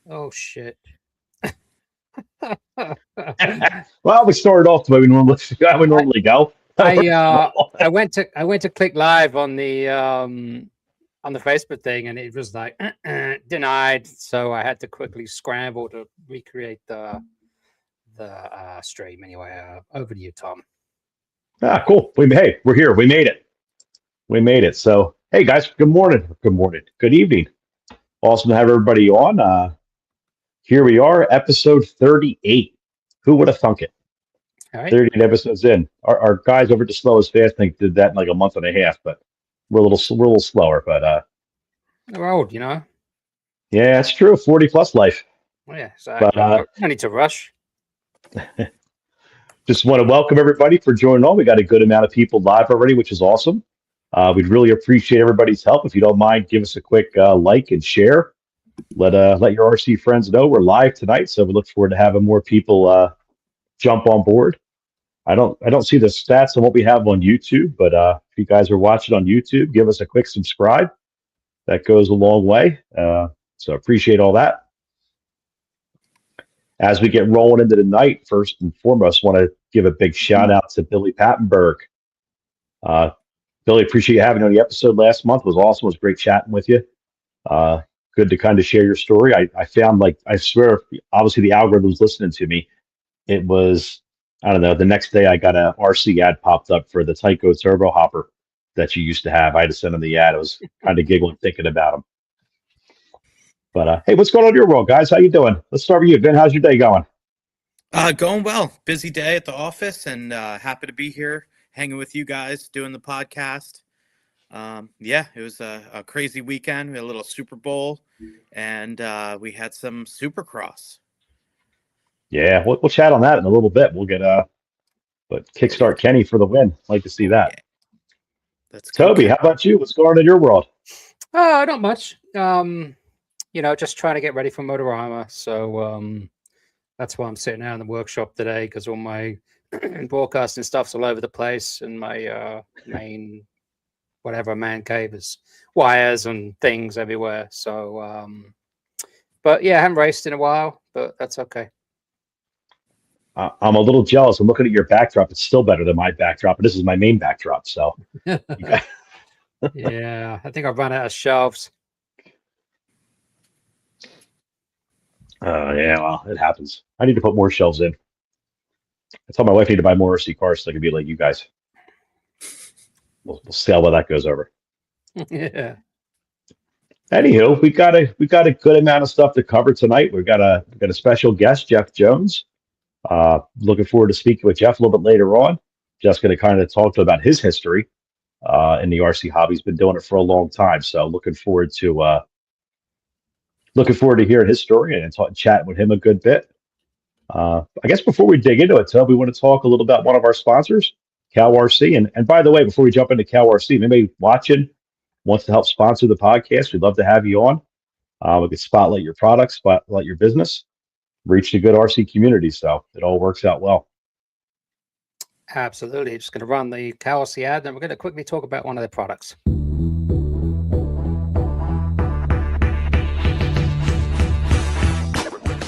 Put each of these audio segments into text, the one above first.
Oh shit. Well, we started off the way we normally, how we I normally go. I First of all, I went to click live on the Facebook thing, and it was like denied. So I had to quickly scramble to recreate the stream. Anyway, over to you, Tom. cool. Hey, we're here. We made it. We made it. So, hey guys, good morning. Good morning. Good evening. Awesome to have everybody on. Here we are, episode 38. Who would have thunk it? All right, 38 episodes in. Our guys over to Slow as Fast think did that in like a month and a half, but we're a little slower. But we're old, you know. yeah, it's true. 40 plus life. Well, yeah, But exactly. No need to rush. just want to welcome everybody for joining on. We got a good amount of people live already, which is awesome. We'd really appreciate everybody's help. If you don't mind, give us a quick like and share. Let your RC friends know we're live tonight. So we look forward to having more people jump on board. I don't see the stats on what we have on YouTube, but if you guys are watching on YouTube, give us a quick subscribe. That goes a long way. So appreciate all that. As we get rolling into the night, first and foremost, want to give a big shout out to Billy Pattenberg. Uh, Billy, appreciate you having me on the episode last month. It was awesome. It was great chatting with you. Uh, Good to kind of share your story. I found, like, I swear, obviously the algorithm was listening to me. It was, I don't know, the next day I got a RC ad popped up for the Tyco Turbo Hopper that you used to have. I had to send him the ad. I was kind of giggling thinking about him. But hey, what's going on in your world, guys? How you doing? Let's start with you, Ben. How's your day going? Going well. Busy day at the office, and happy to be here, hanging with you guys, doing the podcast. Yeah, it was a crazy weekend. We had a little Super Bowl, and we had some Supercross. Yeah, we'll chat on that in a little bit. We'll get but kickstart Kenny for the win. Like to see Oh that. yeah, let's go, Toby, how Ken. about you? What's going on in your world? Oh, not much. You know, just trying to get ready for Motorama. So that's why I'm sitting out in the workshop today, because all my broadcasting stuff's all over the place, and my main whatever man cave is wires and things everywhere. So, but yeah, I haven't raced in a while, but that's okay. I'm a little jealous. I'm looking at your backdrop. It's still better than my backdrop, but this is my main backdrop. So you got, Yeah, I think I've run out of shelves. yeah, well, it happens. I need to put more shelves in. I told my wife I need to buy more RC cars so I can be like you guys. We'll see how well that goes over. Yeah, Anywho, we got a good amount of stuff to cover tonight. We got a special guest, Jeff Jones. Looking forward to speaking with Jeff a little bit later on. Just going to kind of talk to about his history in the RC hobby. He's been doing it for a long time, so looking forward to hearing his story and chatting with him a good bit. I guess before we dig into it, Toby, we want to talk a little about one of our sponsors, Cal RC. And by the way, before we jump into Cal RC, anybody watching wants to help sponsor the podcast, we'd love to have you on. We could spotlight your products, spotlight your business, reach the good RC community. So it all works out well. absolutely. Just going to run the Kawasaki ad, and we're going to quickly talk about one of their products.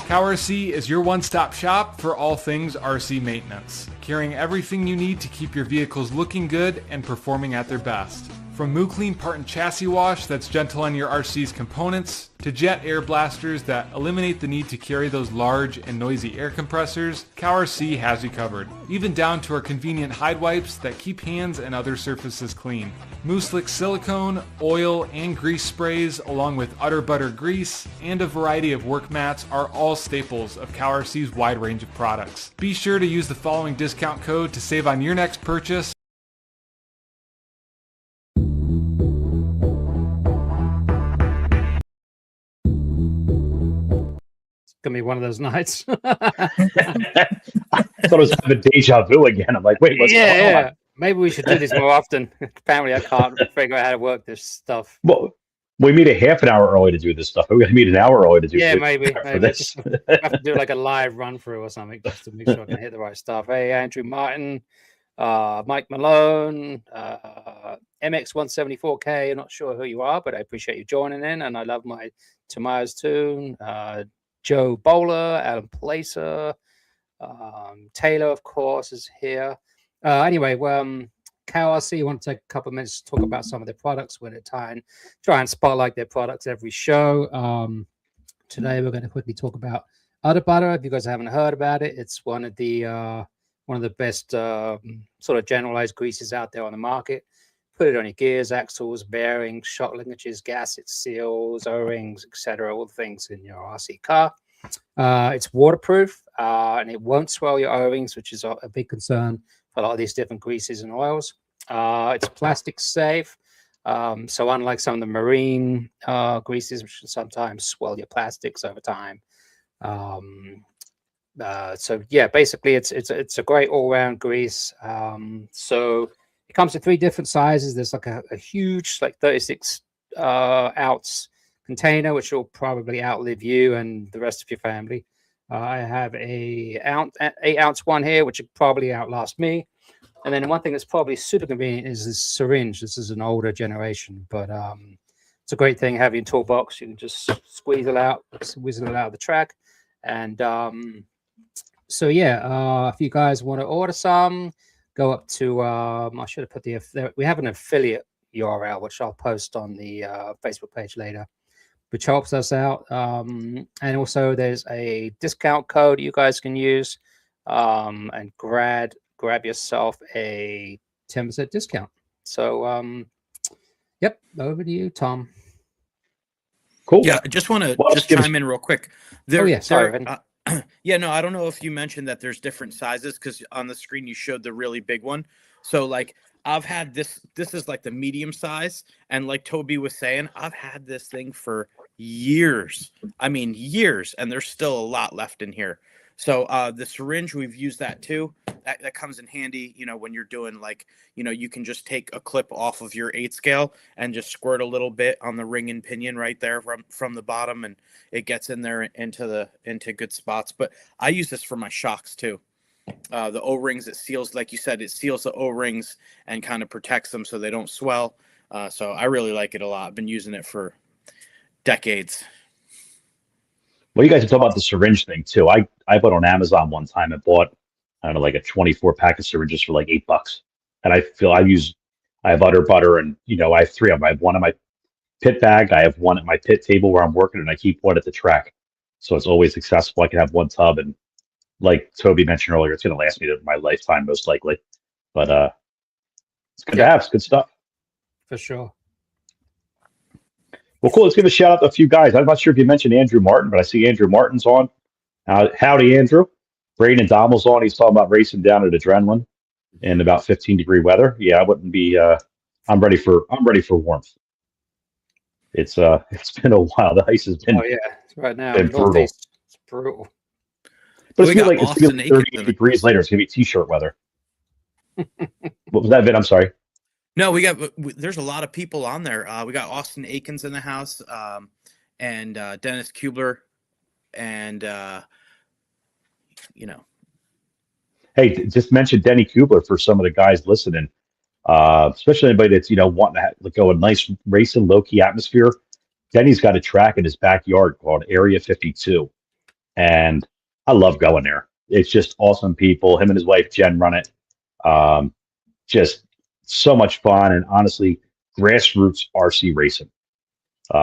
Cow RC is your one-stop shop for all things RC maintenance, carrying everything you need to keep your vehicles looking good and performing at their best. From MooClean part and chassis wash that's gentle on your RC's components, to jet air blasters that eliminate the need to carry those large and noisy air compressors, Cow RC has you covered. Even down to our convenient hide wipes that keep hands and other surfaces clean. Moose-Lick silicone, oil, and grease sprays, along with Utter Butter grease, and a variety of work mats are all staples of Cow RC's wide range of products. Be sure to use the following discount code to save on your next purchase. It's going to be one of those nights. I thought I was having deja vu again. I'm like, wait, what's Yeah, going on? yeah. Maybe we should do this more often. Apparently, I can't figure out how to work this stuff. Well, we meet a half an hour early to do this stuff. We got to meet an hour early to do Yeah, to maybe. prep for Maybe this. I have to do like a live run through or something just to make sure I can hit the right stuff. Hey, Andrew Martin, Mike Malone, MX174K. I'm not sure who you are, but I appreciate you joining in, and I love my Tamaya's tune. Joe Bowler, Alan Placer, Taylor, of course, is here. Anyway, KRC, want to take a couple of minutes to talk about some of their products when it's time. Try and spotlight their products every show. Today, we're going to quickly talk about Udder Butter. If you guys haven't heard about it, it's one of the best sort of generalized greases out there on the market. Put it on your gears, axles, bearings, shock linkages, gaskets, seals, O-rings, etc. All the things in your RC car. It's waterproof and it won't swell your O-rings, which is a big concern for a lot of these different greases and oils. It's plastic safe. So unlike some of the marine greases, which can sometimes swell your plastics over time. So yeah, basically it's a great all-round grease. So it comes in 3 different sizes. There's like a huge, like 36 ounce container, which will probably outlive you and the rest of your family. I have a 8 ounce one here, which will probably outlast me. And then one thing that's probably super convenient is this syringe. This is an older generation, but it's a great thing having a toolbox. You can just squeeze it out, whizzle it out of the track. And so yeah, if you guys want to order some, go up to I should have put we have an affiliate URL, which I'll post on the Facebook page later, which helps us out. And also there's a discount code you guys can use and grab yourself a 10% discount. So yep, over to you, Tom. Cool. Yeah, I just want to chime in real quick. Sorry. Yeah, no, I don't know if you mentioned that there's different sizes, because on the screen you showed the really big one. So like I've had this is like the medium size, and like Toby was saying, I've had this thing for years. I mean years, and there's still a lot left in here. So the syringe, we've used that too. That comes in handy, you know, when you're doing like, you know, you can just take a clip off of your 8 scale and just squirt a little bit on the ring and pinion right there from the bottom, and it gets in there into good spots. But I use this for my shocks too. The O-rings, it seals, like you said, it seals the O-rings and kind of protects them so they don't swell. So I really like it a lot. I've been using it for decades. Well, you guys are talking about the syringe thing too. I went on Amazon one time and bought, I don't know, like a 24 pack of syringes for like $8. And I have Udder Butter, and you know, I have 3 of them. I have one in my pit bag, I have one at my pit table where I'm working, and I keep one at the track. So it's always accessible. I can have one tub, and like Toby mentioned earlier, it's going to last me my lifetime most likely. But it's good to have. It's good stuff. For sure. Well, cool. Let's give a shout out to a few guys. I'm not sure if you mentioned Andrew Martin, but I see Andrew Martin's on. Howdy, Andrew. Braden Dommel's on. He's talking about racing down at Adrenaline in about 15-degree weather. Yeah, I wouldn't be. I'm ready for warmth. It's been a while. The ice has been. Oh yeah, right now brutal. It's brutal. But it's gonna like 30 degrees later. It's gonna be t-shirt weather. What was that, Vin? I'm sorry. No, there's a lot of people on there. We got Austin Akins in the house, and Dennis Kubler, and you know. Hey, just mention Denny Kubler for some of the guys listening, especially anybody that's wanting to go a nice racing, low key atmosphere. Denny's got a track in his backyard called Area 52, and I love going there. It's just awesome people. Him and his wife Jen run it. Just so much fun, and honestly, grassroots RC racing.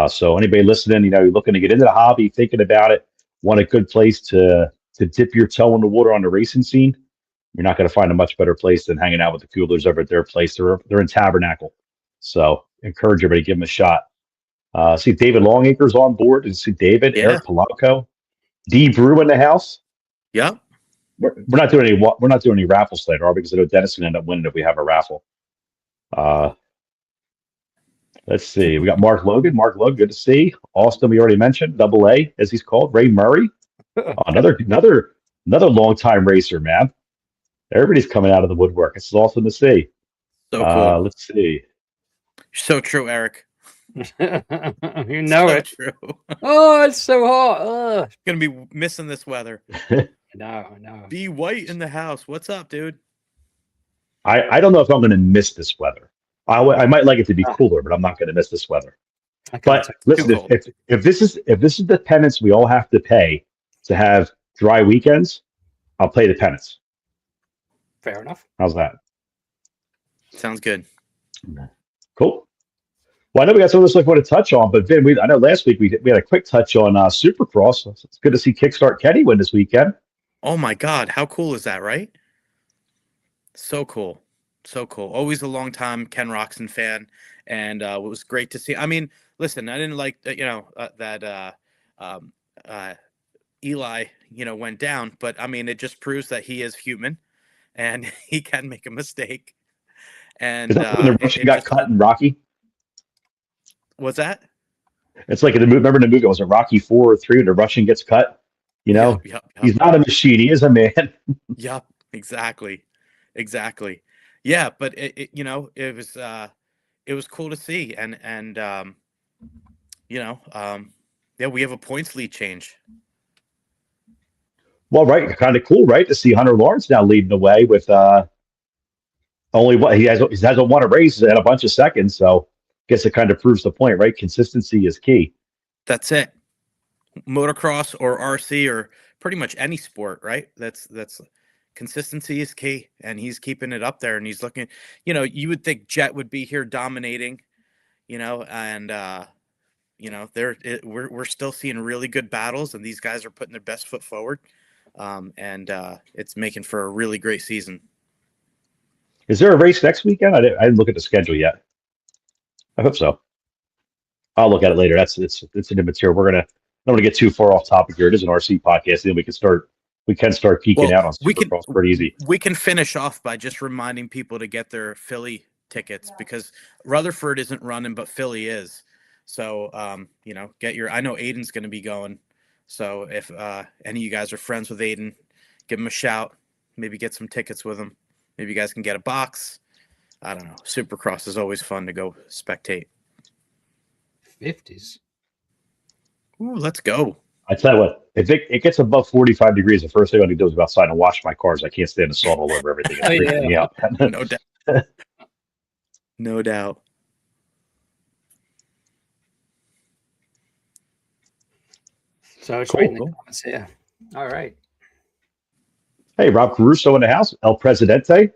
So anybody listening, you're looking to get into the hobby, thinking about it, want a good place to dip your toe in the water on the racing scene, you're not going to find a much better place than hanging out with the Kublers over at their place. They're in Tabernacle. So encourage everybody to give them a shot. See David Longacre's on board, and see David, Eric Polanco, D Brew in the house. Yeah. We're not doing any raffles later, because I know Dennis can end up winning if we have a raffle. Let's see. We got Mark Logan. Mark Logan, good to see. Austin, we already mentioned. Double A, as he's called. Ray Murray, another long-time racer, man. Everybody's coming out of the woodwork. It's awesome to see. So cool. Let's see. So true, Eric. You know so it. True. Oh, it's so hot. Ugh. Gonna be missing this weather. I know. Be White in the house. What's up, dude? I don't know if I'm going to miss this weather. I might like it to be cooler, but I'm not going to miss this weather. But listen, if this is the penance we all have to pay to have dry weekends, I'll play the pennants. Fair enough. How's that? Sounds good. Cool. Well, I know we got some of this stuff we want to touch on, but Vin, I know last week we had a quick touch on Supercross. So it's good to see Kickstart Kenny win this weekend. Oh my God, how cool is that, right? So cool. So cool. Always a long time Ken Roczen fan, and it was great to see. I mean, listen, I didn't like that, Eli, went down, but I mean, it just proves that he is human and he can make a mistake. And Is that when the Russian got cut in Rocky? What's that? It's like remember in the movie, was it Rocky 4 or 3 when the Russian gets cut? Yep. He's not a machine. He is a man. Yep, exactly. Yeah, but it was cool to see, and we have a points lead change. Well, right, kind of cool, right, to see Hunter Lawrence now leading the way with only what he hasn't won a race in a bunch of seconds, so I guess it kind of proves the point, right? Consistency is key. That's it. Motocross or RC or pretty much any sport, right? That's consistency is key, and he's keeping it up there, and he's looking. You would think Jet would be here dominating, and we're still seeing really good battles, and these guys are putting their best foot forward, and it's making for a really great season. Is there a race next weekend? I didn't look at the schedule yet. I hope so. I'll look at it later. It's an immaterial. I don't want to get too far off topic here. It is an RC podcast, and then we can start geeking out on Supercross pretty easy. We can finish off by just reminding people to get their Philly tickets, because Rutherford isn't running, but Philly is. So, I know Aiden's going to be going. So if any of you guys are friends with Aiden, give him a shout. Maybe get some tickets with him. Maybe you guys can get a box. I don't know. Supercross is always fun to go spectate. 50s. Ooh, let's go. I tell you what, if it gets above 45 degrees, the first thing I'm going to do is go outside and wash my cars. I can't stand the salt all over everything. It's freaking me out. No doubt. No doubt. So it's Cool, reading cool. the comments here. All right. Hey, Rob Caruso in the house. El Presidente.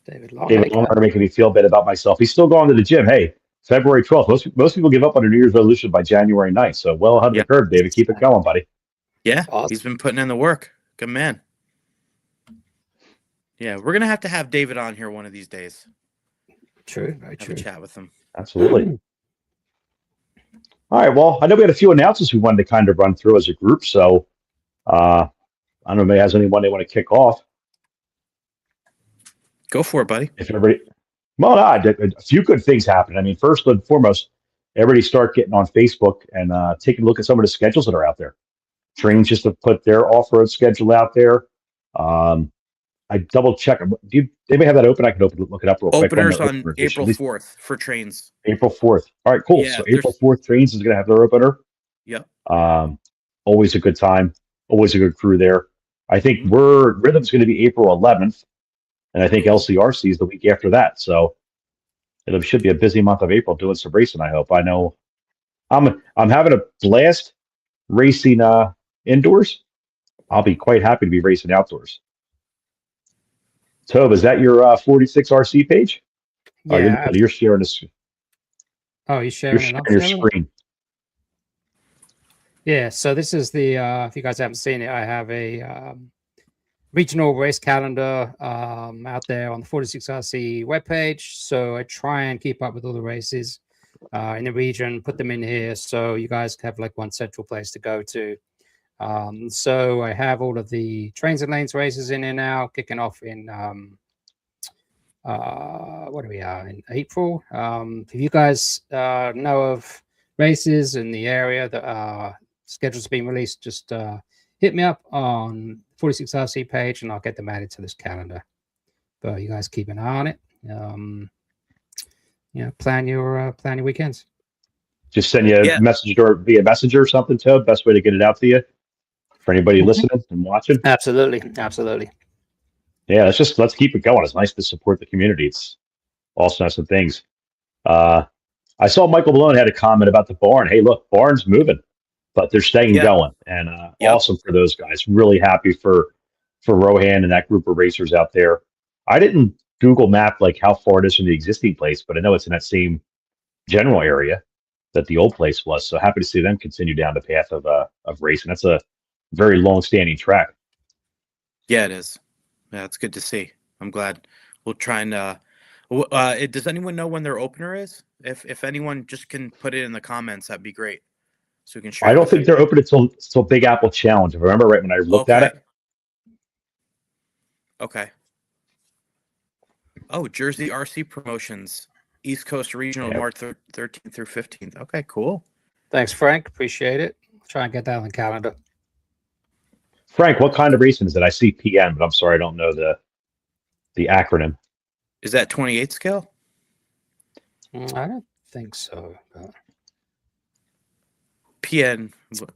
David David Longhair making me feel bad about myself. He's still going to the gym. Hey, February 12th. Most people give up on their New Year's resolution by January 9th. So well ahead of the curve, David. Keep it going, buddy. Yeah, awesome. He's been putting in the work. Good man. Yeah, we're going to have David on here one of these days. True, very Have true. a chat with him. Absolutely. All right. Well, I know we had a few announcements we wanted to kind of run through as a group. So I don't know if anybody has anyone they want to kick off. Go for it, buddy. If everybody, well, a few good things happened. I mean, first and foremost, everybody start getting on Facebook and taking a look at some of the schedules that are out there. Trains just to put their off-road schedule out there. I double check. Do they may have that open? I can look it up real quick. Openers on April 4th for Trains. April 4th. All right, cool. Yeah, So April 4th, Trains is going to have their opener. Yep. Always a good time. Always a good crew there. I think Rhythm's going to be April 11th, and I think LCRC is the week after that. So it should be a busy month of April doing some racing. I hope. I know I'm having a blast racing indoors. I'll be quite happy to be racing outdoors. Tobe, is that your 46 RC page? Yeah. You're sharing this. Oh, you're sharing your screen. Yeah, so this is the if you guys haven't seen it, I have a regional race calendar out there on the 46RC webpage. So I try and keep up with all the races in the region, put them in here so you guys have like one central place to go to. So I have all of the Trains and Lanes races in here now, kicking off in what are we in April. If you guys know of races in the area that schedules being released, just hit me up on 46RC page and I'll get them added to this calendar. But you guys keep an eye on it. Plan your weekends. Just send you a message or via messenger or something, Tobe. Best way to get it out to you for anybody listening and watching. Absolutely. Yeah, let's keep it going. It's nice to support the community. It's also nice things. I saw Michael Malone had a comment about the barn. Hey, look, barn's moving. but they're staying Yeah. going, and Yep. awesome for those guys. Really happy for Rohan and that group of racers out there. I didn't Google map like how far it is from the existing place, but I know it's in that same general area that the old place was. So happy to see them continue down the path of racing. That's a very long standing track. Yeah, it is. Yeah, it's good to see. I'm glad. We'll try and does anyone know when their opener is? If anyone just can put it in the comments, that'd be great. So we can share. I don't think they're open until Big Apple Challenge. If I remember right when I looked at it. Okay. Oh, Jersey RC Promotions, East Coast Regional, Yeah. March 13th through 15th. Okay, cool. Thanks, Frank. Appreciate it. Try and get that on the calendar. Frank, what kind of racing is it? I see PM, but I'm sorry, I don't know the acronym. Is that 28 scale? I don't think so. But... PN,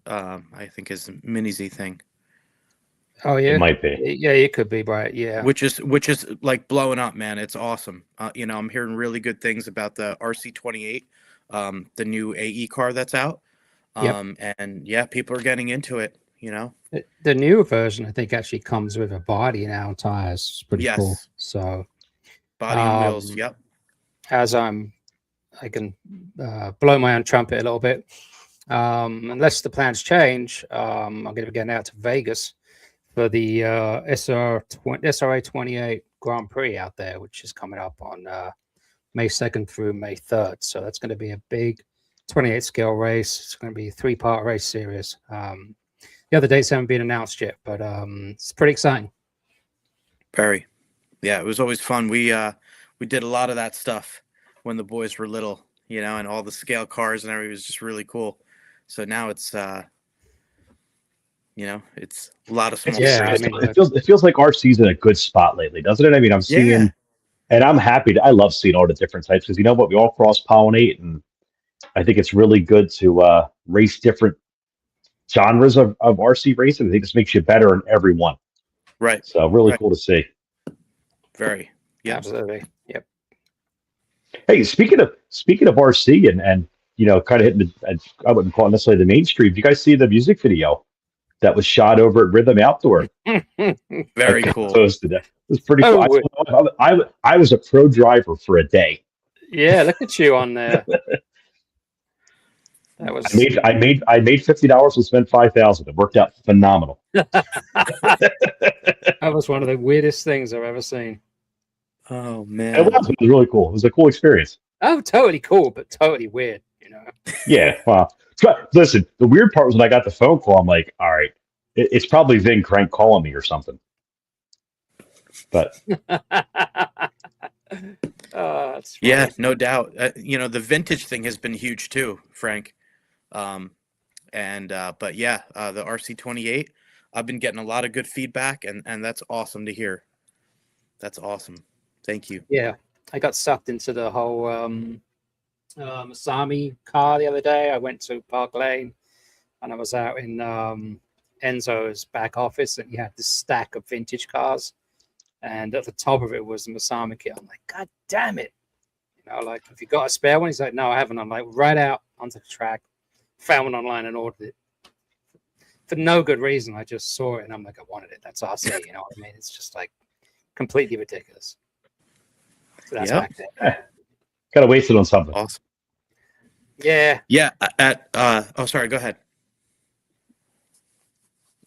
I think is a Mini Z thing. Oh yeah, It might be. Yeah, it could be, right? Yeah, Which is like blowing up, man. It's awesome. I'm hearing really good things about the RC28, the new AE car that's out. Yep. And yeah, people are getting into it. The newer version, I think, actually comes with a body now and tires. It's pretty cool. So body and wheels. Yep. As I can blow my own trumpet a little bit. Unless the plans change, I'm going to be getting out to Vegas for the SRA 28 Grand Prix out there, which is coming up on May 2nd through May 3rd. So that's going to be a big 28 scale race. It's going to be a 3-part race series. The other dates haven't been announced yet, but it's pretty exciting. Very. Yeah, it was always fun. We did a lot of that stuff when the boys were little, and all the scale cars and everything was just really cool. So now it's it's a lot of small. Yeah, it feels like RC's in a good spot lately, doesn't it? I mean, I'm seeing, and I'm happy. I love seeing all the different types because you know what, we all cross pollinate, and I think it's really good to race different genres of RC racing. I think this makes you better in every one. Right. So really cool to see. Very. Yeah. Absolutely. Yep. Hey, speaking of RC and kind of hitting I wouldn't call it necessarily the mainstream. Did you guys see the music video that was shot over at Rhythm Outdoor? Very cool. Today. It was pretty cool. I was a pro driver for a day. Yeah, look at you on there. That was I made $50 and spent $5,000. It worked out phenomenal. That was one of the weirdest things I've ever seen. Oh man, it was really cool. It was a cool experience. Oh, totally cool, but totally weird. Yeah. Well, listen. The weird part was when I got the phone call. I'm like, all right, it's probably Vin Crank calling me or something. But that's yeah, no doubt. The vintage thing has been huge too, Frank. But yeah, the RC28, I've been getting a lot of good feedback, and that's awesome to hear. That's awesome. Thank you. Yeah, I got sucked into the whole Masami car the other day. I went to Park Lane, and I was out in Enzo's back office, and he had this stack of vintage cars, and at the top of it was the Masami kit. I'm like, God damn it! Like, if you got a spare one? He's like, no, I haven't. I'm like, right out onto the track, found one online and ordered it for no good reason. I just saw it and I'm like, I wanted it. That's RC, you know what I mean? It's just like completely ridiculous. So that's back there. Gotta waste it on something. Awesome. Yeah. Yeah. Sorry, go ahead.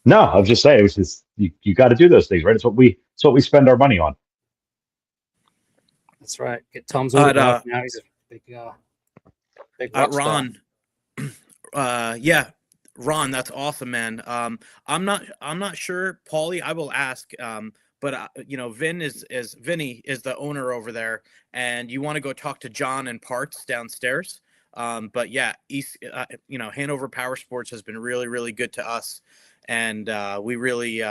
No, I was just saying, it was just you got to do those things, right? It's what we spend our money on. That's right. Get Tom's autograph now. He's a big Ron. Yeah, Ron, that's awesome, man. I'm not sure, Paulie. I will ask. But Vinny is the owner over there, and you want to go talk to John and Parts downstairs. But yeah, Hanover Power Sports has been really, really good to us. And we really,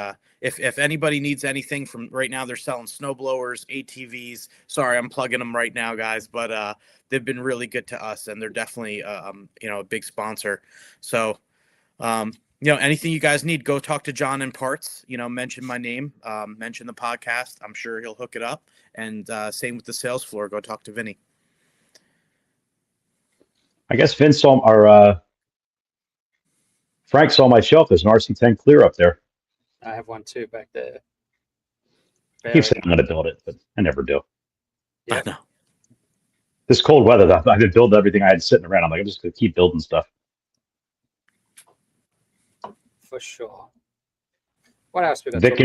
if anybody needs anything from right now, they're selling snowblowers, ATVs. Sorry, I'm plugging them right now, guys, but they've been really good to us, and they're definitely, a big sponsor. So, anything you guys need, go talk to John and Parts. Mention my name, mention the podcast. I'm sure he'll hook it up. And same with the sales floor. Go talk to Vinny. I guess Vince saw our Frank saw my shelf. There's an RC10 clear up there. I have one too back there. I keep saying I'm going to build it, but I never do. Yeah. I know. This cold weather, I've been building everything I had sitting around. I'm like, I'm just going to keep building stuff. For sure. What else we got? Vic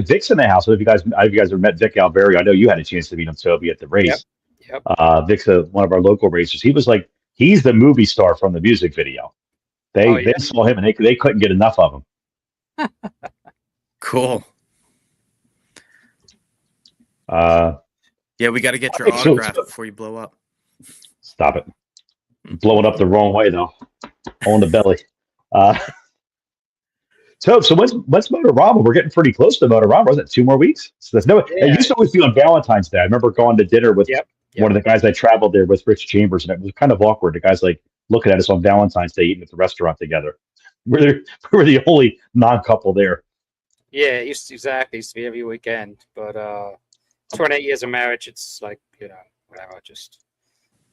Vic's in the house. So if you guys ever met Vic Alberio, I know you had a chance to meet him, Toby, at the race. Yep. Vic's one of our local racers. He was like, he's the movie star from the music video. They saw him and they couldn't get enough of him. Cool. Yeah, we got to get your Okay, so- autograph before you blow up. Stop it. Blowing up the wrong way though. On the belly. So when's Motorama? We're getting pretty close to Motorama. Was it 2 more weeks? So it used to always be on Valentine's Day. I remember going to dinner with one of the guys I traveled there with, Rich Chambers, and it was kind of awkward. The guys like looking at us on Valentine's Day eating at the restaurant together. We were the only non-couple there. Yeah, it used to be every weekend. But 28 years of marriage, it's like, whatever, just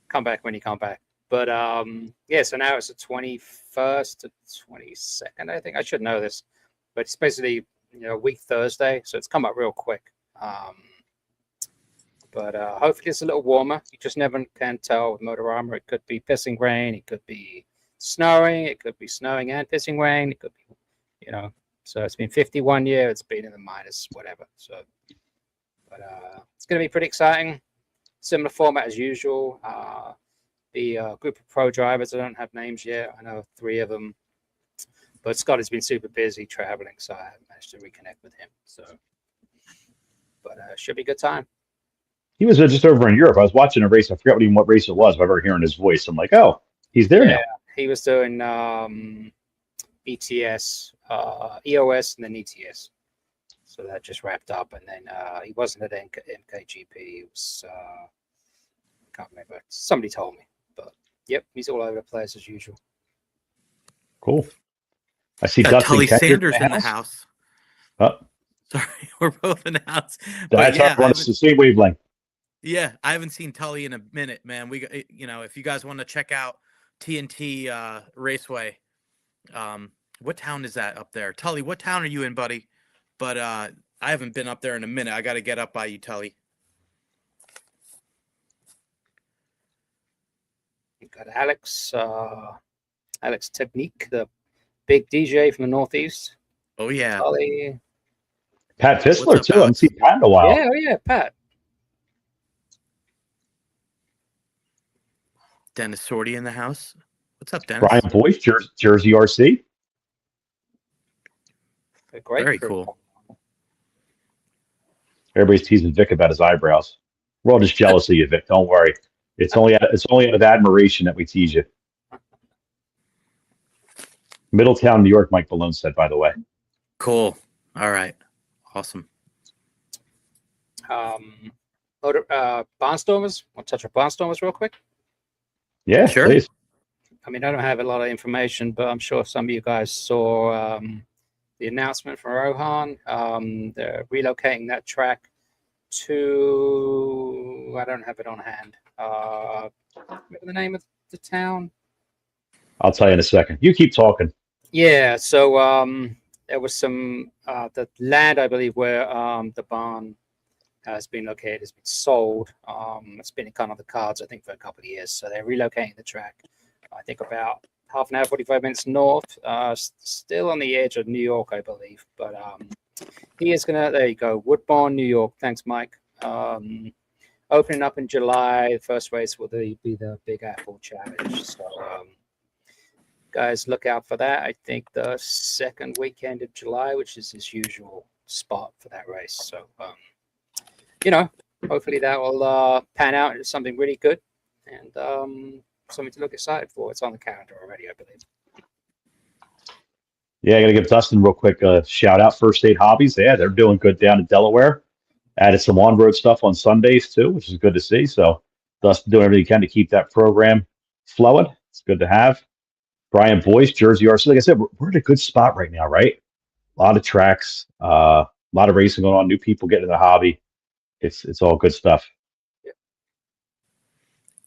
come back when you come back. But so now it's the 21st to 22nd, I think. I should know this, but it's basically week Thursday, so it's come up real quick. But hopefully it's a little warmer. You just never can tell with Motorama. It could be pissing rain, it could be snowing, it could be snowing and pissing rain, it could be, So it's been 51 years. It's been in the minus whatever. So, but it's going to be pretty exciting. Similar format as usual. The group of pro drivers, I don't have names yet. I know 3 of them, but Scott has been super busy traveling, so I haven't managed to reconnect with him. So, but should be a good time. He was just over in Europe. I was watching a race. I forgot what race it was. But I remember hearing his voice. I'm like, oh, he's there now. He was doing ETS, EOS, and then ETS. So that just wrapped up, and then he wasn't at MKGP. He was, I can't remember. Somebody told me. Yep, he's all over the place as usual. Cool. I see Got Dustin Tully Kendrick Sanders in the house. Oh, Sorry, we're both in the house. that's on the same wavelength. Yeah, I haven't seen Tully in a minute, man. We, if you guys want to check out TNT Raceway, what town is that up there? Tully, what town are you in, buddy? But I haven't been up there in a minute. I got to get up by you, Tully. You've got Alex Technique, the big DJ from the Northeast. Oh, yeah. Ollie. Pat Fissler, too. I haven't seen Pat in a while. Yeah, Pat. Dennis Sorty in the house. What's up, Dennis? Brian Boyce, Jersey RC. Great. Very cool. Everybody's teasing Vic about his eyebrows. We're all just jealous of you, Vic. Don't worry. It's only out of admiration that we tease you. Middletown, New York, Mike Malone said, by the way. Cool. All right. Awesome. Barnstormers. Want to touch on Barnstormers real quick? Yeah, Sure. Please. I mean, I don't have a lot of information, but I'm sure some of you guys saw the announcement from Rohan. They're relocating that track to, I don't have it on hand. Remember the name of the town? I'll tell you in a second. You keep talking. Yeah, so there was some, the land, I believe, where the barn has been located has been sold. It's been kind of the cards, I think, for a couple of years. So they're relocating the track, I think, about half an hour, 45 minutes north, still on the edge of New York, I believe. But he is going to, there you go, Woodbourne, New York. Thanks, Mike. Opening up in July. The first race will be the Big Apple Challenge. So, guys, look out for that. I think the second weekend of July, which is his usual spot for that race. So, hopefully that will pan out into something really good and something to look excited for. It's on the calendar already, I believe. Yeah, I got to give Dustin real quick shout out. First Aid Hobbies. Yeah, they're doing good down in Delaware. Added some on-road stuff on Sundays too, which is good to see. So Dustin doing everything he can to keep that program flowing. It's good to have. Brian Boyce, Jersey RC. Like I said, we're at a good spot right now, right? A lot of tracks, a lot of racing going on, new people getting in the hobby. It's all good stuff.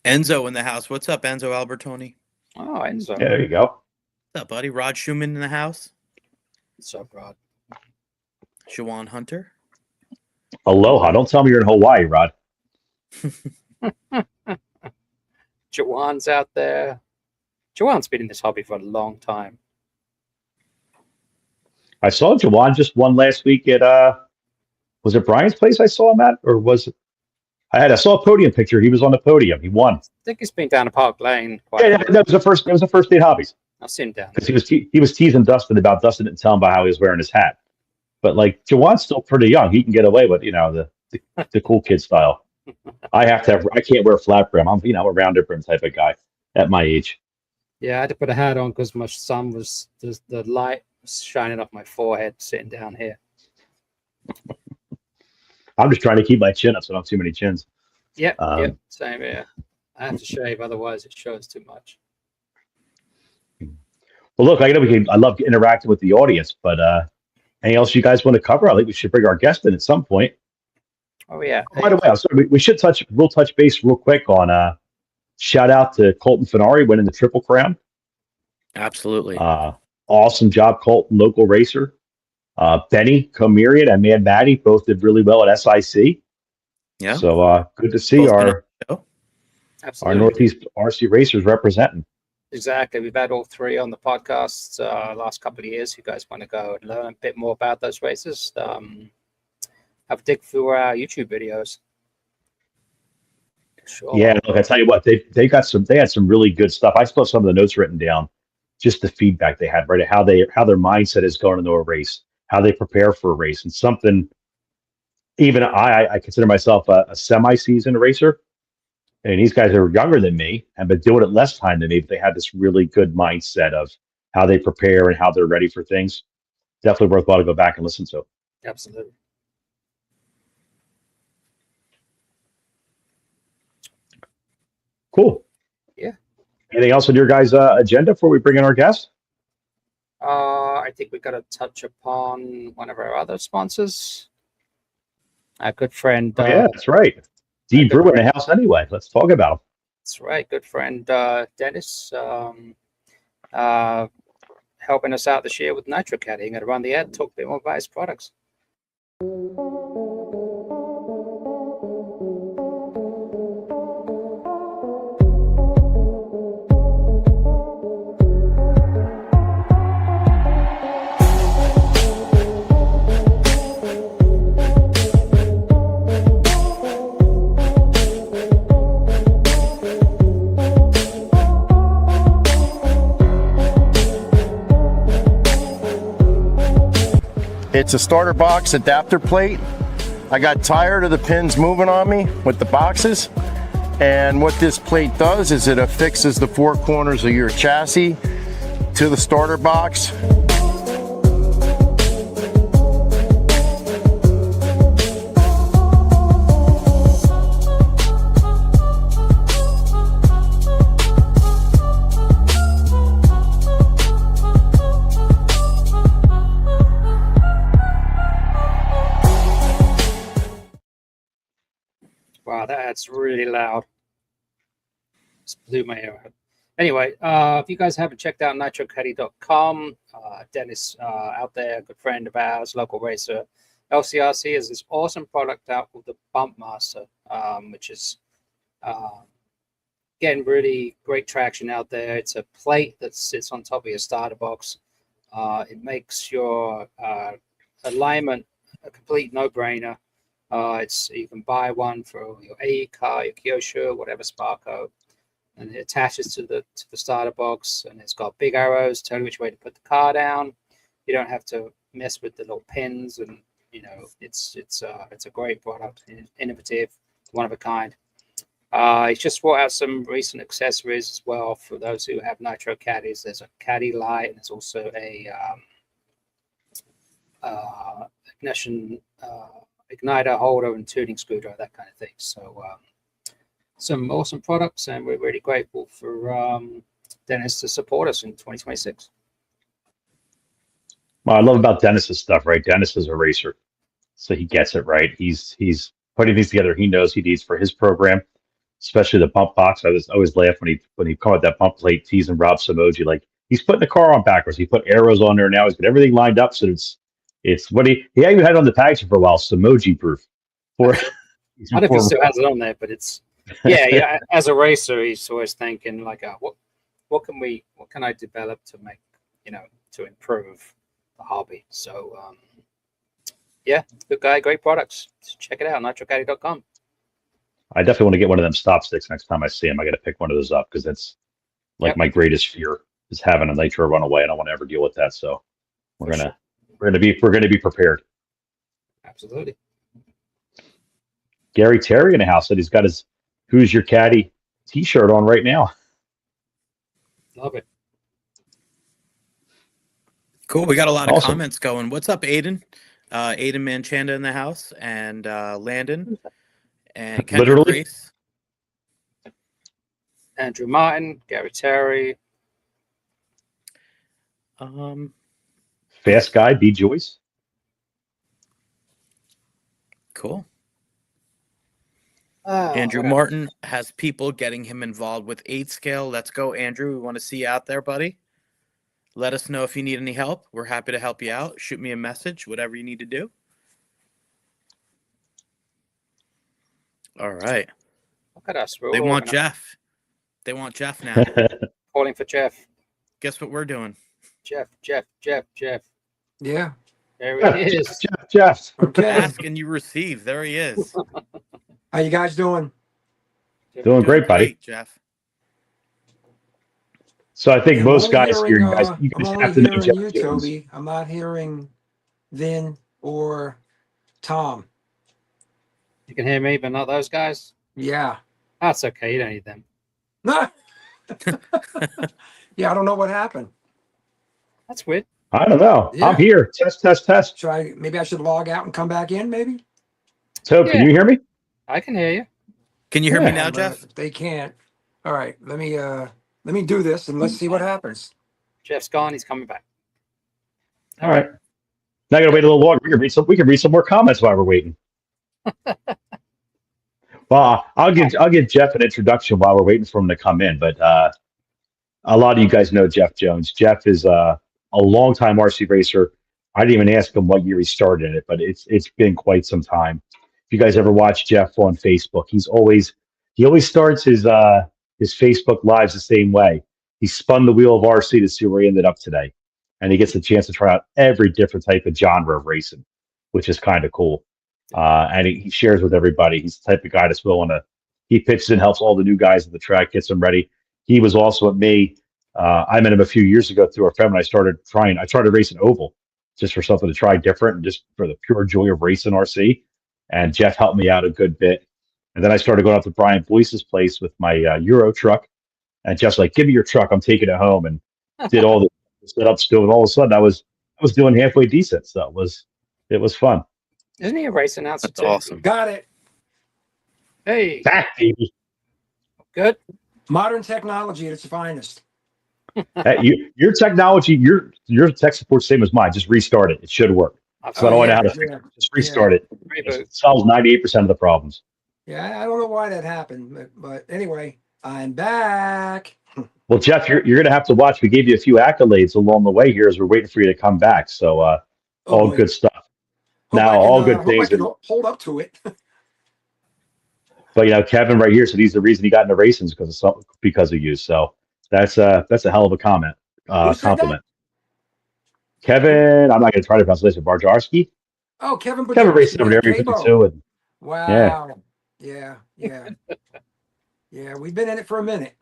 Enzo in the house. What's up, Enzo Albertoni? Oh, Enzo. Yeah, there you go. What's up, buddy? Rod Schumann in the house. What's up, Rod? Shawan Hunter. Aloha. Don't tell me you're in Hawaii, Rod. Jawan's out there. Jawan's been in this hobby for a long time. I saw Jawan just won last week at was it Brian's place I saw him at? Or was it I saw a podium picture. He was on the podium. He won. I think he's been down to Park Lane quite Yeah, a bit. that was the first State Hobbies. I've seen him down Because there. he was teasing Dustin about Dustin didn't tell him about how he was wearing his hat. But like Jawan's still pretty young. He can get away with, the cool kid style. I can't wear flat brim. I'm a rounder brim type of guy at my age. Yeah, I had to put a hat on because my sun was the light was shining off my forehead sitting down here. I'm just trying to keep my chin up so I don't have too many chins. Yep, same here. I have to shave, otherwise it shows too much. Well, look, I love interacting with the audience, but anything else you guys want to cover? I think we should bring our guest in at some point. Oh yeah. By the way, I'm sorry, we'll touch base real quick on shout out to Colton Finari winning the Triple Crown. Absolutely. Awesome job, Colton, local racer. Benny Comerian and Mad Maddie both did really well at SIC. Yeah. So good to see Both our Absolutely. Northeast RC racers representing. Exactly. We've had all three on the podcast last couple of years. If you guys want to go and learn a bit more about those races, have a dig through our YouTube videos. Sure. Yeah, look, I tell you what, they had some really good stuff. I still have some of the notes written down, just the feedback they had, right? How their mindset is going into a race, how they prepare for a race, and something. Even I consider myself a semi-seasoned racer, and these guys are younger than me and been doing it less time than me, but they have this really good mindset of how they prepare and how they're ready for things. Definitely worthwhile to go back and listen to. Absolutely. Cool. Yeah. Anything else on your guys' agenda before we bring in our guest? I think we got to touch upon one of our other sponsors, our good friend. Oh, yeah, that's right. D Brew in the house anyway. Let's talk about him. That's right. Good friend Dennis helping us out this year with Nitro Caddy. I'm going to run the ad, talk a bit more about his products. It's a starter box adapter plate. I got tired of the pins moving on me with the boxes. And what this plate does is it affixes the four corners of your chassis to the starter box. Wow, that's really loud. Just blew my ear out. Anyway, if you guys haven't checked out nitrocaddy.com, Dennis out there, a good friend of ours, local racer, LCRC has this awesome product out called the Bump Master, which is getting really great traction out there. It's a plate that sits on top of your starter box. It makes your alignment a complete no-brainer. You can buy one for your AE car, your Kyosho, whatever Sparko, and it attaches to the starter box, and it's got big arrows, tell you which way to put the car down. You don't have to mess with the little pins, and it's a great product, innovative, one of a kind. He's just brought out some recent accessories as well for those who have Nitro Caddies. There's a Caddy light, and there's also a ignition igniter holder and tuning screwdriver, that kind of thing. So some awesome products, and we're really grateful for Dennis to support us in 2026. Well, I love about Dennis's stuff, right? Dennis is a racer, so he gets it, right. He's putting these together. He knows he needs for his program, especially the bump box. I always laugh when he come with that bump plate, teasing Rob Samoji, like he's putting the car on backwards. He put arrows on there now. He's got everything lined up so it's what he even had on the packaging for a while, Samoji proof. For I don't know if he still has it on there, but it's yeah. As a racer, he's always thinking like, what can I develop to make to improve the hobby? So yeah, good guy, great products. Check it out, nitrocaddy.com. I definitely want to get one of them stop sticks next time I see him. I got to pick one of those up because that's like my greatest fear is having a nitro run away. I don't want to ever deal with that. So we're gonna be prepared. Absolutely. Gary Terry in the house said he's got his "Who's Your Caddy" T-shirt on right now. Love it. Cool. We got a lot of Awesome. comments going. What's up, Aiden? Aiden Manchanda in the house, and Landon, and Kendrick Literally? Reese. Andrew Martin, Gary Terry. Fast Guy, B. Joyce. Cool. Oh, Andrew what Martin has people getting him involved with 8 scale. Let's go, Andrew. We want to see you out there, buddy. Let us know if you need any help. We're happy to help you out. Shoot me a message, whatever you need to do. All right. Look at us. We're They all want gonna- Jeff. They want Jeff now. calling for Jeff. Guess what we're doing? Jeff. Yeah. There he is. Jeff. Okay. Ask and you receive. There he is. How you guys doing? Doing great, buddy. Jeff. So I think I'm most only guys here, hearing, you I'm guys only have to know hearing Jeff you, Jones. Toby. I'm not hearing Vin or Tom. You can hear me, but not those guys. Yeah. That's okay. You don't need them. Yeah, I don't know what happened. That's weird. I don't know. Yeah. I'm here. Test. Maybe I should log out and come back in, maybe? Tobe, can Yeah. you hear me? I can hear you. Can you hear me Yeah. now, Jeff? If they can't. All right, let me do this and let's see what happens. Jeff's gone. He's coming back. All right. Now I gotta wait a little longer. We can read some more comments while we're waiting. Well, I'll give Jeff an introduction while we're waiting for him to come in. But a lot of you guys know Jeff Jones. Jeff is a longtime RC racer. I didn't even ask him what year he started in it, but it's been quite some time. If you guys ever watch Jeff on Facebook, he always starts his Facebook lives the same way. He spun the wheel of RC to see where he ended up today, and he gets a chance to try out every different type of genre of racing, which is kind of cool. And he shares with everybody. He's the type of guy that's willing to. He pitches and helps all the new guys at the track, gets them ready. He was also at me. I met him a few years ago through our friend, and I started racing oval just for something to try different and just for the pure joy of racing RC. And Jeff helped me out a good bit. And then I started going up to Brian Boyce's place with my Euro truck. And Jeff's like, "Give me your truck. I'm taking it home." And did all the setups to it. And all of a sudden, I was doing halfway decent. So it was fun. Isn't he a race announcer That's too? awesome. Got it. Hey, Back, baby. good. Modern technology at its finest. Your technology, your tech support's same as mine. Just restart it. It should work. So I don't know how to fix it. Just restart it. Reboot. It solves 98% of the problems. Yeah, I don't know why that happened, but anyway, I'm back. Well, Jeff, you're going to have to watch. We gave you a few accolades along the way here as we're waiting for you to come back. So all boy. good stuff. Hope Now, I can, all good hope things. I can hold up to it. But Kevin right here said he's the reason he got into racing because of you. So that's a hell of a comment. Who said Compliment. Kevin, I'm not going to try to pronounce this. Barjarski. Oh, Kevin Racing over there, Cabo. 52, and Wow. Yeah. Yeah, we've been in it for a minute.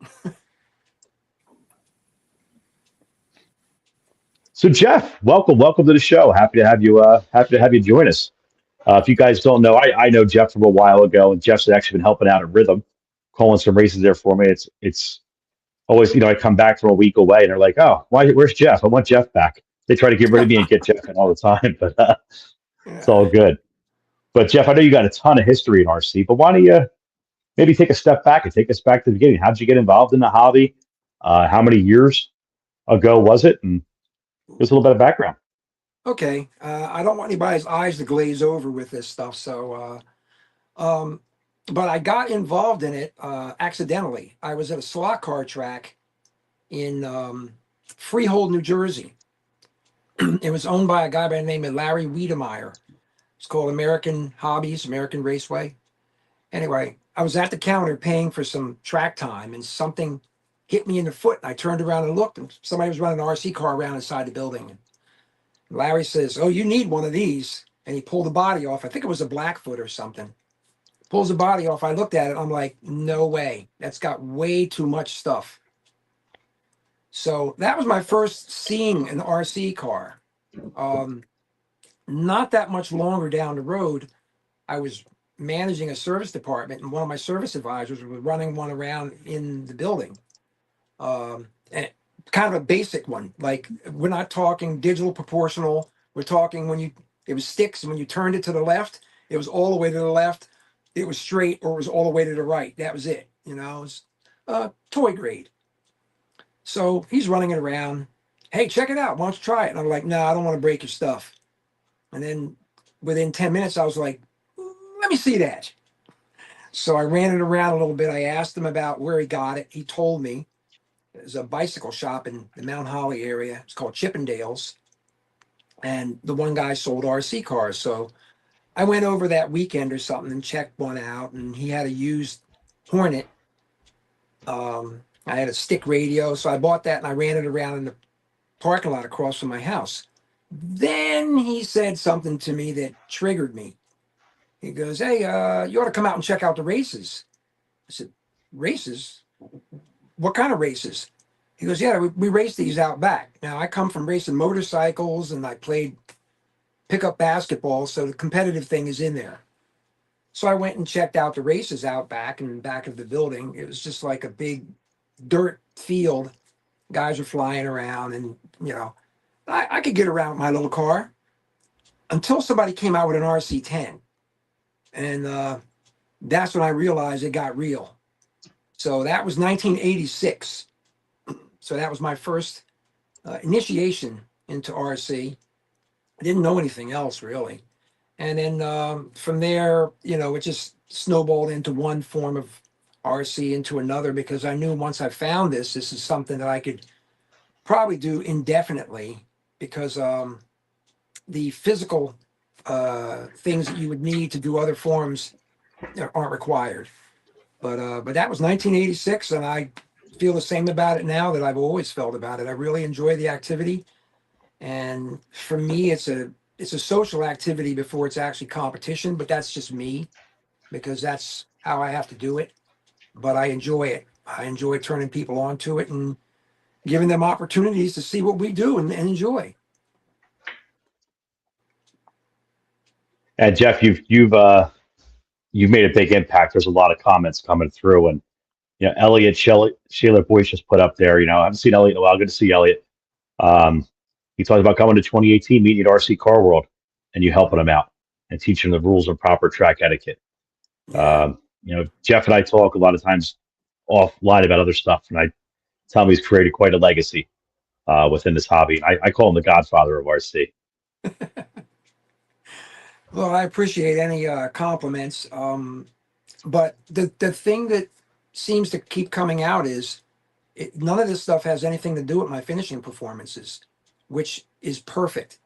So Jeff, welcome to the show. Happy to have you join us. If you guys don't know, I know Jeff from a while ago, and Jeff's actually been helping out at Rhythm, calling some races there for me. It's always, I come back from a week away, and they're like, "Oh, where's Jeff? I want Jeff back." They try to get rid of me and get Jeff in all the time, but it's all good. But Jeff, I know you got a ton of history in RC, but why don't you maybe take a step back and take us back to the beginning? How did you get involved in the hobby? How many years ago was it? And just a little bit of background. Okay. I don't want anybody's eyes to glaze over with this stuff. So, but I got involved in it accidentally. I was at a slot car track in Freehold, New Jersey. It was owned by a guy by the name of Larry Wiedemeyer. It's called American Hobbies, American Raceway. Anyway, I was at the counter paying for some track time, and something hit me in the foot. And I turned around and looked, and somebody was running an RC car around inside the building. And Larry says, "Oh, you need one of these." And he pulled the body off. I think it was a Blackfoot or something. Pulls the body off. I looked at it. I'm like, no way. That's got way too much stuff. So that was my first seeing an RC car. Not that much longer down the road, I was managing a service department, and one of my service advisors was running one around in the building. And kind of a basic one. Like, we're not talking digital proportional. We're talking it was sticks, and when you turned it to the left, it was all the way to the left. It was straight, or it was all the way to the right. That was it. It was toy grade. So he's running it around. "Hey, check it out. Why don't you try it?" And I'm like, "No, I don't want to break your stuff." And then within 10 minutes, I was like, "Let me see that." So I ran it around a little bit. I asked him about where he got it. He told me there's a bicycle shop in the Mount Holly area. It's called Chippendales. And the one guy sold RC cars. So I went over that weekend or something and checked one out. And he had a used Hornet. I had a stick radio. So I bought that and I ran it around in the parking lot across from my house. Then he said something to me that triggered me. He goes, "Hey, you ought to come out and check out the races." I said, "Races? What kind of races?" He goes, "Yeah, we race these out back." Now, I come from racing motorcycles and I played pickup basketball, so the competitive thing is in there. So I went and checked out the races out back, in the back of the building. It was just like a big dirt field. Guys were flying around, and I could get around with my little car until somebody came out with an RC10. And that's when I realized it got real. So that was 1986. So that was my first initiation into RC. I didn't know anything else really. And then from there, it just snowballed into one form of RC into another, because I knew once I found this is something that I could probably do indefinitely, because the physical things that you would need to do other forms aren't required. But that was 1986, and I feel the same about it now that I've always felt about it. I really enjoy the activity, and for me, it's a social activity before it's actually competition. But that's just me, because that's how I have to do it. But I enjoy it. I enjoy turning people onto it and giving them opportunities to see what we do and enjoy. And Jeff, you've made a big impact. There's a lot of comments coming through, and Elliot Sheila Boyce just put up there. I haven't seen Elliot in a while. Good to see Elliot. He talked about coming to 2018, meeting at RC Car World, and you helping him out and teaching the rules of proper track etiquette. Jeff and I talk a lot of times offline about other stuff, and I tell him he's created quite a legacy within this hobby. I call him the godfather of RC. Well, I appreciate any compliments. But the thing that seems to keep coming out is none of this stuff has anything to do with my finishing performances, which is perfect,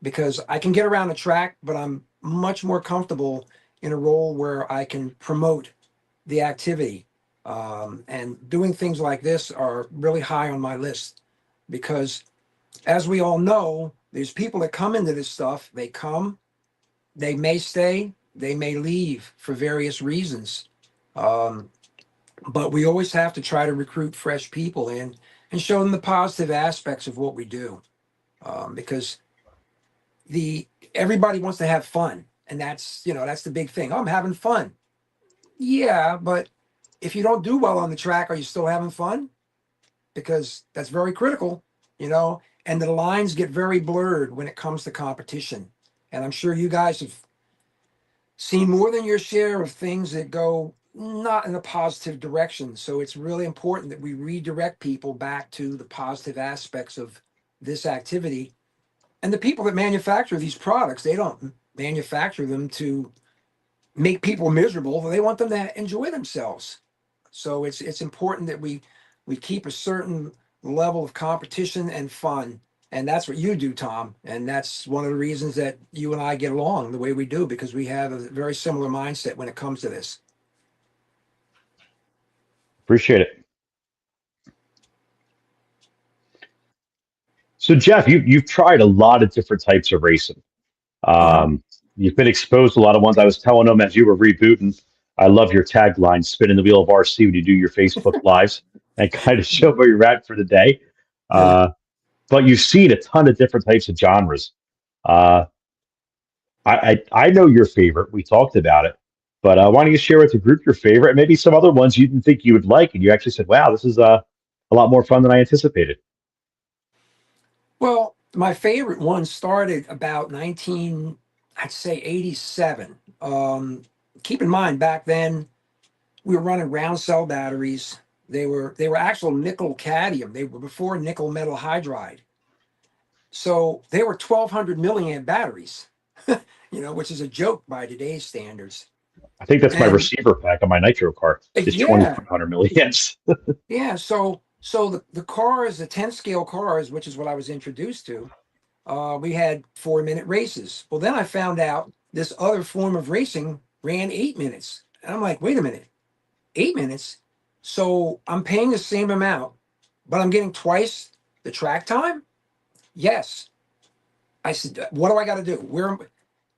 because I can get around the track, but I'm much more comfortable in a role where I can promote the activity. And doing things like this are really high on my list, because as we all know, there's people that come into this stuff. They may stay, they may leave for various reasons. But we always have to try to recruit fresh people in and show them the positive aspects of what we do. Because everybody wants to have fun. And that's the big thing. "Oh, I'm having fun." Yeah, but if you don't do well on the track, are you still having fun? Because that's very critical, and the lines get very blurred when it comes to competition. And I'm sure you guys have seen more than your share of things that go not in a positive direction. So it's really important that we redirect people back to the positive aspects of this activity. And the people that manufacture these products, they don't manufacture them to make people miserable. They want them to enjoy themselves. So it's important that we keep a certain level of competition and fun. And that's what you do, Tom. And that's one of the reasons that you and I get along the way we do, because we have a very similar mindset when it comes to this. Appreciate it. So Jeff, you've tried a lot of different types of racing. You've been exposed to a lot of ones. I was telling them as you were rebooting, I love your tagline, spinning the wheel of RC when you do your Facebook lives and kind of show where you're at for the day. But you've seen a ton of different types of genres. Uh, I know your favorite. We talked about it, but why don't you share with the group your favorite and maybe some other ones you didn't think you would like, and you actually said, "Wow, this is a lot more fun than I anticipated." Well, my favorite one started about 19, I'd say 87. Keep in mind, back then we were running round cell batteries. They were actual nickel cadmium. They were before nickel metal hydride. So they were 1200 milliamp batteries, which is a joke by today's standards. I think that's my And receiver pack on my nitro car. It's yeah, 2500 milliamps. yeah. So the cars, the 10 scale cars, which is what I was introduced to, we had 4-minute races. Well, then I found out this other form of racing ran 8 minutes. And I'm like, wait a minute, 8 minutes? So I'm paying the same amount, but I'm getting twice the track time? Yes. I said, what do I got to do?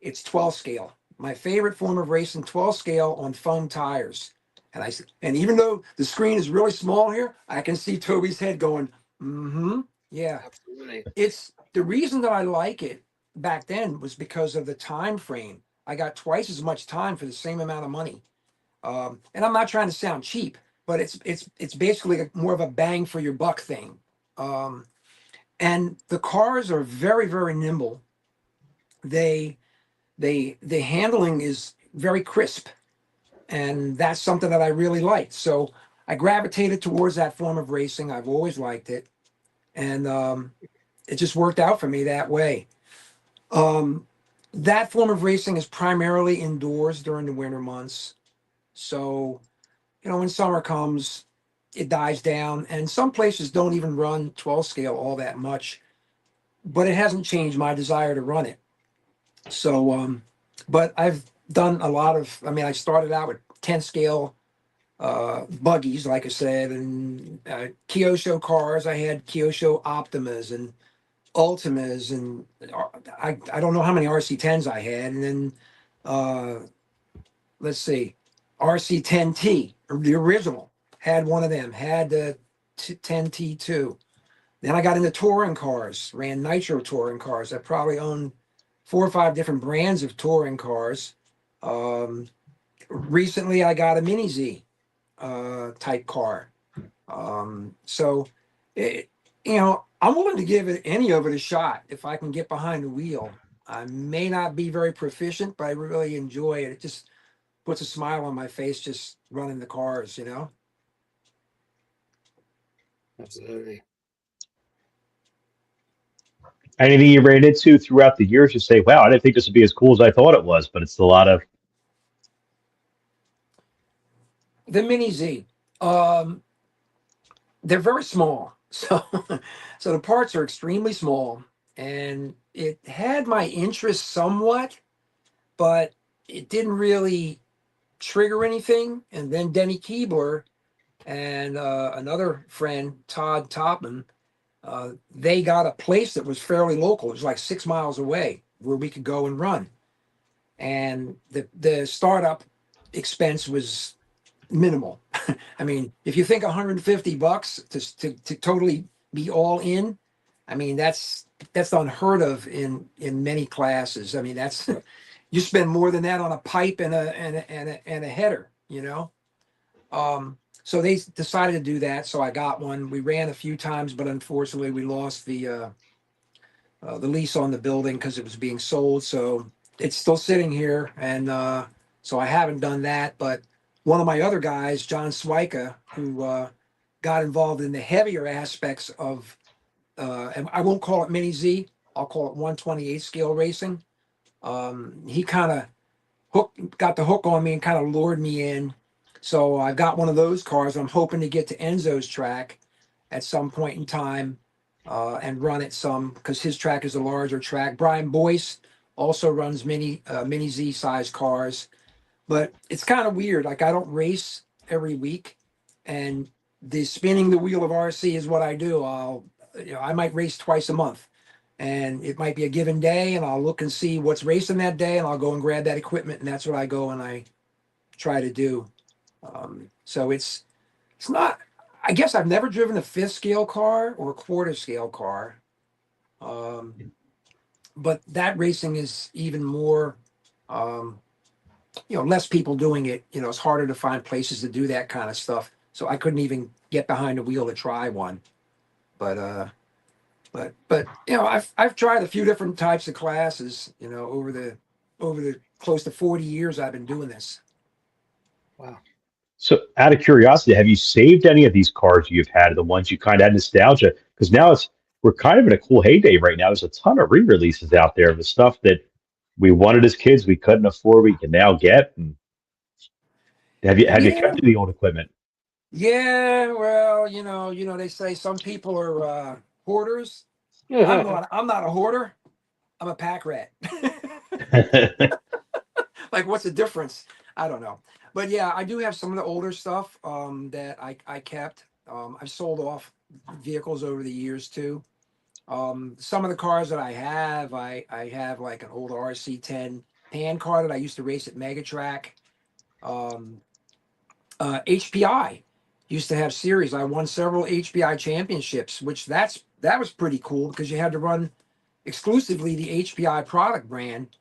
It's 12 scale. My favorite form of racing, 12 scale on foam tires. And I said, and even though the screen is really small here, I can see Toby's head going, yeah. Absolutely. It's the reason that I like it back then was because of the time frame. I got twice as much time for the same amount of money. And I'm not trying to sound cheap, but it's basically more of a bang for your buck thing. And the cars are very, very nimble. The handling is very crisp, and that's something that I really like. So I gravitated towards that form of racing. I've always liked it, and it just worked out for me that way. That form of racing is primarily indoors during the winter months. So, when summer comes, it dies down, and some places don't even run 12 scale all that much, but it hasn't changed my desire to run it. So, but I've done a lot of, I started out with 10 scale buggies, like I said, and Kyosho cars. I had Kyosho Optimas and Ultimas, and I don't know how many RC10s I had. And then, let's see, RC10T, the original, had one of them, had the 10T2. Then I got into touring cars, ran nitro touring cars. I probably owned 4 or 5 different brands of touring cars. Recently, I got a Mini Z type car. So, I'm willing to give any of it a shot if I can get behind the wheel. I may not be very proficient, but I really enjoy it. It just puts a smile on my face just running the cars, Absolutely. Anything you ran into throughout the years, you say, "Wow, I didn't think this would be as cool as I thought it was," but it's a lot of. The Mini Z, they're very small. So, so the parts are extremely small, and it had my interest somewhat, but it didn't really trigger anything. And then Denny Keebler and another friend, Todd Topman, they got a place that was fairly local. It was like 6 miles away where we could go and run. And the startup expense was minimal. If you think $150 to totally be all in, that's unheard of in many classes. That's you spend more than that on a pipe and a header, So they decided to do that. So I got one. We ran a few times, but unfortunately we lost the lease on the building because it was being sold. So it's still sitting here, and so I haven't done that. But one of my other guys, John Swyka, who got involved in the heavier aspects of, and I won't call it Mini Z, I'll call it 128 scale racing. He kind of got the hook on me and kind of lured me in. So I got one of those cars. I'm hoping to get to Enzo's track at some point in time and run it some because his track is a larger track. Brian Boyce also runs mini Z size cars, but it's kind of weird. Like I don't race every week, and the spinning the wheel of RC is what I do. I might race twice a month, and it might be a given day, and I'll look and see what's racing that day, and I'll go and grab that equipment, and that's what I go and I try to do. So it's not. I guess I've never driven a fifth scale car or a quarter scale car, but that racing is even more. Less people doing it. It's harder to find places to do that kind of stuff. So I couldn't even get behind the wheel to try one. But I've tried a few different types of classes. Over the close to 40 years I've been doing this. Wow. So, out of curiosity, have you saved any of these cars you've had, the ones you kind of had nostalgia? Because now we're kind of in a cool heyday right now. There's a ton of re-releases out there of the stuff that we wanted as kids, we couldn't afford, we can now get. And have you kept the old equipment? Yeah, well, they say some people are hoarders. I'm not a hoarder. I'm a pack rat. Like, what's the difference? I don't know. But yeah, I do have some of the older stuff that I kept. I've sold off vehicles over the years too. Some of the cars that I have like an old RC10 pan car that I used to race at Megatrack. HPI used to have series. I won several HPI championships, which that was pretty cool because you had to run exclusively the HPI product brand.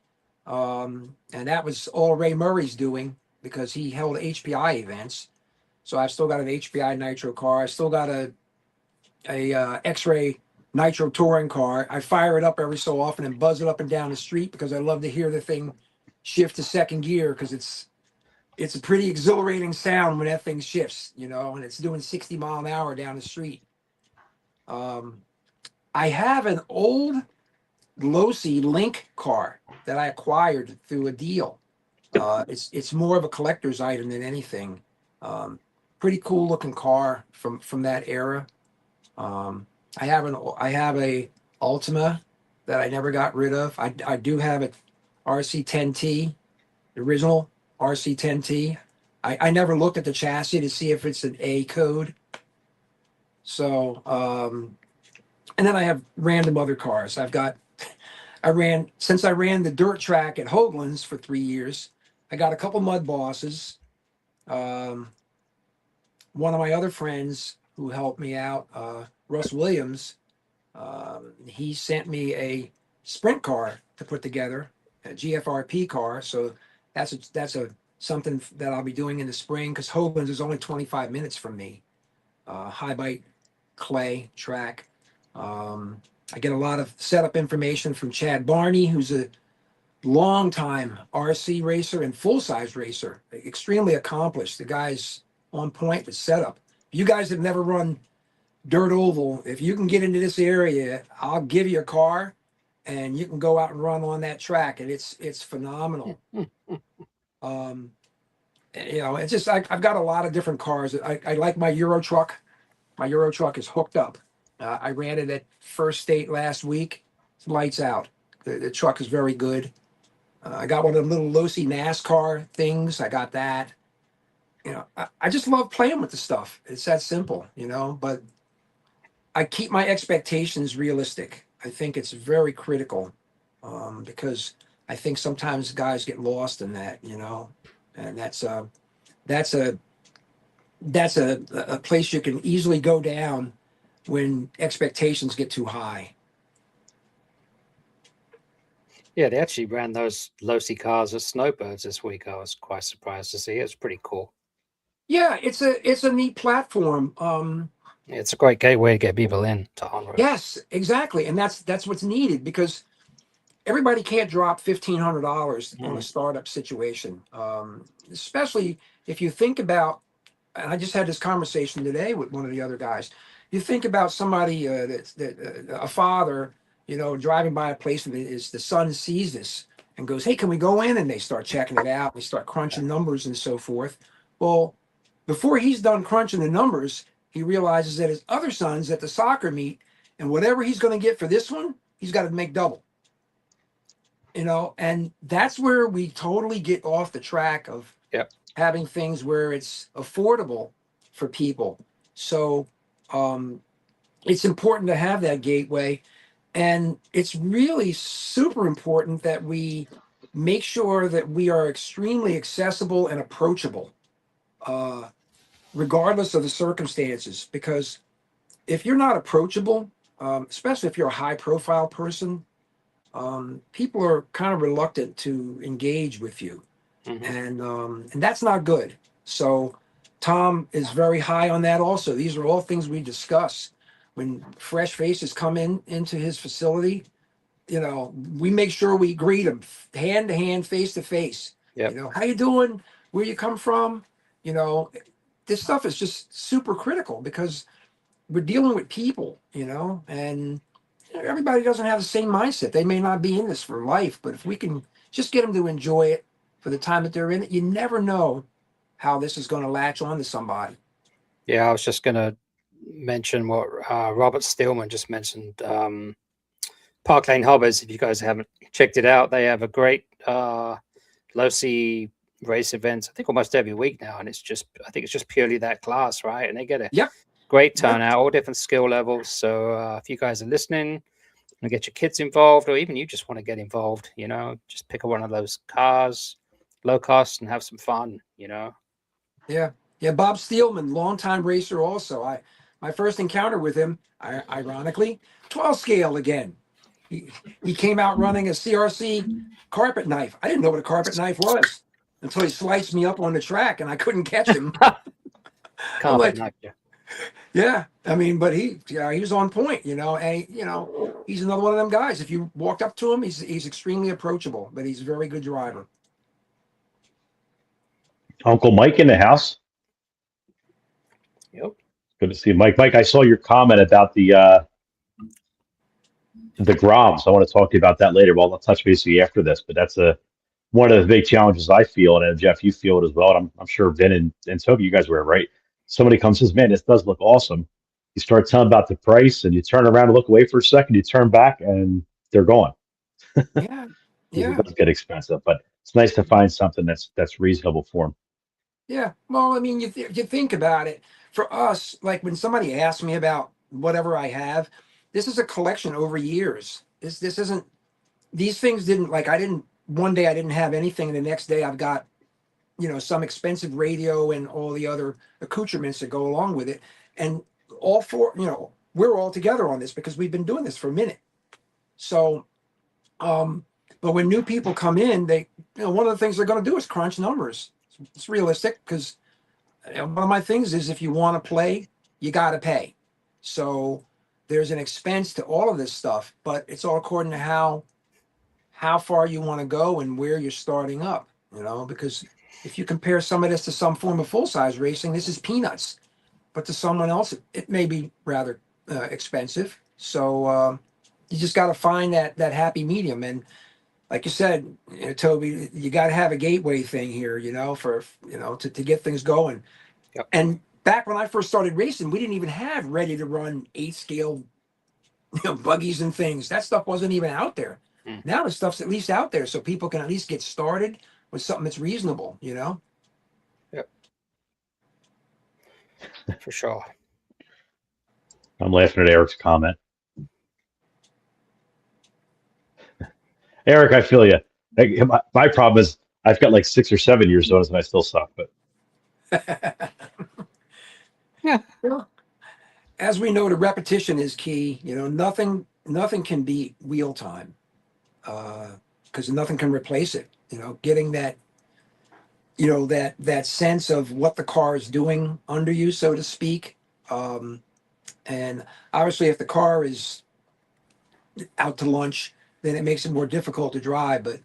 And that was all Ray Murray's doing because he held HPI events. So I've still got an HPI nitro car. I still got a X-Ray nitro touring car. I fire it up every so often and buzz it up and down the street because I love to hear the thing shift to second gear because it's a pretty exhilarating sound when that thing shifts, and it's doing 60 mile an hour down the street. I have an old Losi Link car that I acquired through a deal. It's more of a collector's item than anything. Pretty cool looking car from that era. I have a Altima that I never got rid of. I do have a RC10T, the original RC10T. I never looked at the chassis to see if it's an A code. So, and then I have random other cars. Since I ran the dirt track at Hoagland's for 3 years, I got a couple mud bosses. One of my other friends who helped me out, Russ Williams, he sent me a sprint car to put together, a GFRP car. So that's something that I'll be doing in the spring because Hoagland's is only 25 minutes from me. High bite clay track. I get a lot of setup information from Chad Barney, who's a longtime RC racer and full-size racer, extremely accomplished. The guy's on point with setup. You guys have never run dirt oval. If you can get into this area, I'll give you a car and you can go out and run on that track, and it's phenomenal. It's just I've got a lot of different cars. I like my Euro truck. My Euro truck is hooked up. I ran it at First State last week. It's lights out. The truck is very good. I got one of the little Losi NASCAR things. I got that. I just love playing with the stuff. It's that simple, but I keep my expectations realistic. I think it's very critical because I think sometimes guys get lost in that, and that's a place you can easily go down when expectations get too high. Yeah, they actually ran those Losi cars as snowbirds this week. I was quite surprised to see. It's pretty cool. Yeah, it's a neat platform. It's a great gateway to get people in to on-road. Yes, exactly, and that's what's needed because everybody can't drop $1,500 on a startup situation, especially if you think about. And I just had this conversation today with one of the other guys. You think about somebody a father, driving by a place and the son sees this and goes, "Hey, can we go in?" And they start checking it out. They start crunching numbers and so forth. Well, before he's done crunching the numbers, he realizes that his other son's at the soccer meet, and whatever he's going to get for this one, he's got to make double. And that's where we totally get off the track of Yep. having things where it's affordable for people. So it's important to have that gateway. And it's really super important that we make sure that we are extremely accessible and approachable, regardless of the circumstances. Because if you're not approachable, especially if you're a high profile person, people are kind of reluctant to engage with you. And that's not good. So Tom is very high on that also. These are all things we discuss. When fresh faces come into his facility, we make sure we greet them hand to hand, face to face. Yep. How you doing? Where you come from? This stuff is just super critical because we're dealing with people, and everybody doesn't have the same mindset. They may not be in this for life, but if we can just get them to enjoy it for the time that they're in it, you never know how this is going to latch on to somebody. Yeah, I was just going to mention what Robert Stillman just mentioned. Park Lane Hobbits, if you guys haven't checked it out, they have a great low C race events, I think almost every week now. And I think it's just purely that class, right? And they get a great turnout, all different skill levels. So if you guys are listening and get your kids involved, or even you just want to get involved, just pick up one of those cars, low cost, and have some fun, Yeah. Bob Steelman, longtime racer also. My first encounter with him, ironically, 12 scale again. He came out running a CRC carpet knife. I didn't know what a carpet knife was until he sliced me up on the track and I couldn't catch him. Yeah, I mean, but he was on point, and he's another one of them guys. If you walked up to him, he's extremely approachable, but he's a very good driver. Uncle Mike in the house. Yep. Good to see you, Mike. Mike, I saw your comment about the Groms. I want to talk to you about that later. Well, I'll touch base with you after this, but that's one of the big challenges I feel, and Jeff, you feel it as well. And I'm sure Vin and Toby, you guys were right. Somebody comes and says, "Man, this does look awesome." You start telling about the price, and you turn around and look away for a second. You turn back, and they're gone. Yeah. It does get expensive, but it's nice to find something that's reasonable for them. Yeah. Well, I mean, you think about it. For us, like when somebody asks me about whatever I have, this is a collection over years. This isn't. These things didn't one day I didn't have anything, and the next day I've got, some expensive radio and all the other accoutrements that go along with it. And all four, we're all together on this because we've been doing this for a minute. So, but when new people come in, they, one of the things they're going to do is crunch numbers. It's realistic because one of my things is if you want to play, you got to pay. So there's an expense to all of this stuff, but it's all according to how far you want to go and where you're starting up, because if you compare some of this to some form of full-size racing, this is peanuts, but to someone else, it may be rather expensive. So you just got to find that happy medium. And like you said, Toby, you got to have a gateway thing here, for, to get things going. Yep. And back when I first started racing, we didn't even have ready to run 8-scale buggies and things. That stuff wasn't even out there. Now the stuff's at least out there so people can at least get started with something that's reasonable, Yep. For sure. I'm laughing at Eric's comment. Eric, I feel you. My problem is I've got like 6 or 7 years notice and I still suck, but Yeah. Well, as we know, the repetition is key. Nothing can beat wheel time, because nothing can replace it. Getting that, that sense of what the car is doing under you, so to speak. And obviously, if the car is out to lunch, then it makes it more difficult to drive. But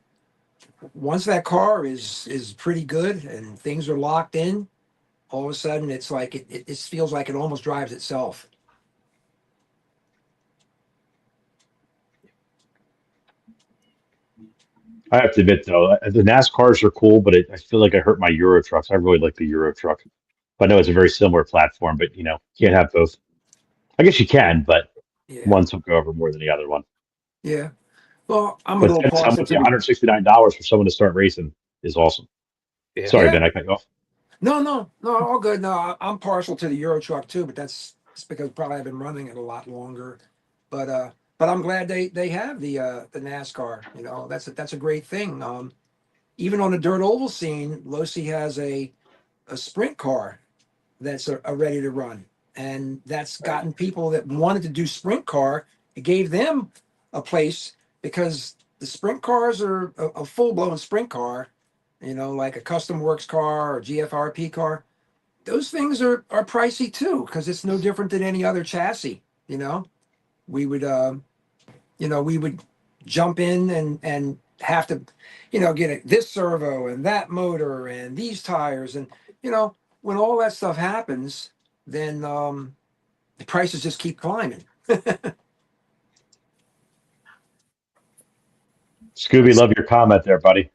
once that car is pretty good and things are locked in, all of a sudden it's like it feels like it almost drives itself. I have to admit though, the NASCARs are cool, but I feel like I hurt my Euro trucks. I really like the Euro truck. But I know it's a very similar platform, but can't have both. I guess you can, but Yeah. one will go over more than the other one. Yeah. Well, I'm a But little that's how partial much to the, $169 for someone to start racing is awesome. Yeah. Sorry, Yeah. Ben, I cut you off. no, all good. No, I'm partial to the Euro Truck too, but that's just because probably I've been running it a lot longer. But I'm glad they have the NASCAR. That's a great thing. Even on the dirt oval scene, Losi has a sprint car that's a ready to run, and that's gotten people that wanted to do sprint car. It gave them a place because the sprint cars are a full blown sprint car, like a custom works car or GFRP car. Those things are pricey too because it's no different than any other chassis. We would we would jump in and have to get this servo and that motor and these tires, and when all that stuff happens, then the prices just keep climbing. Scooby, love your comment there, buddy.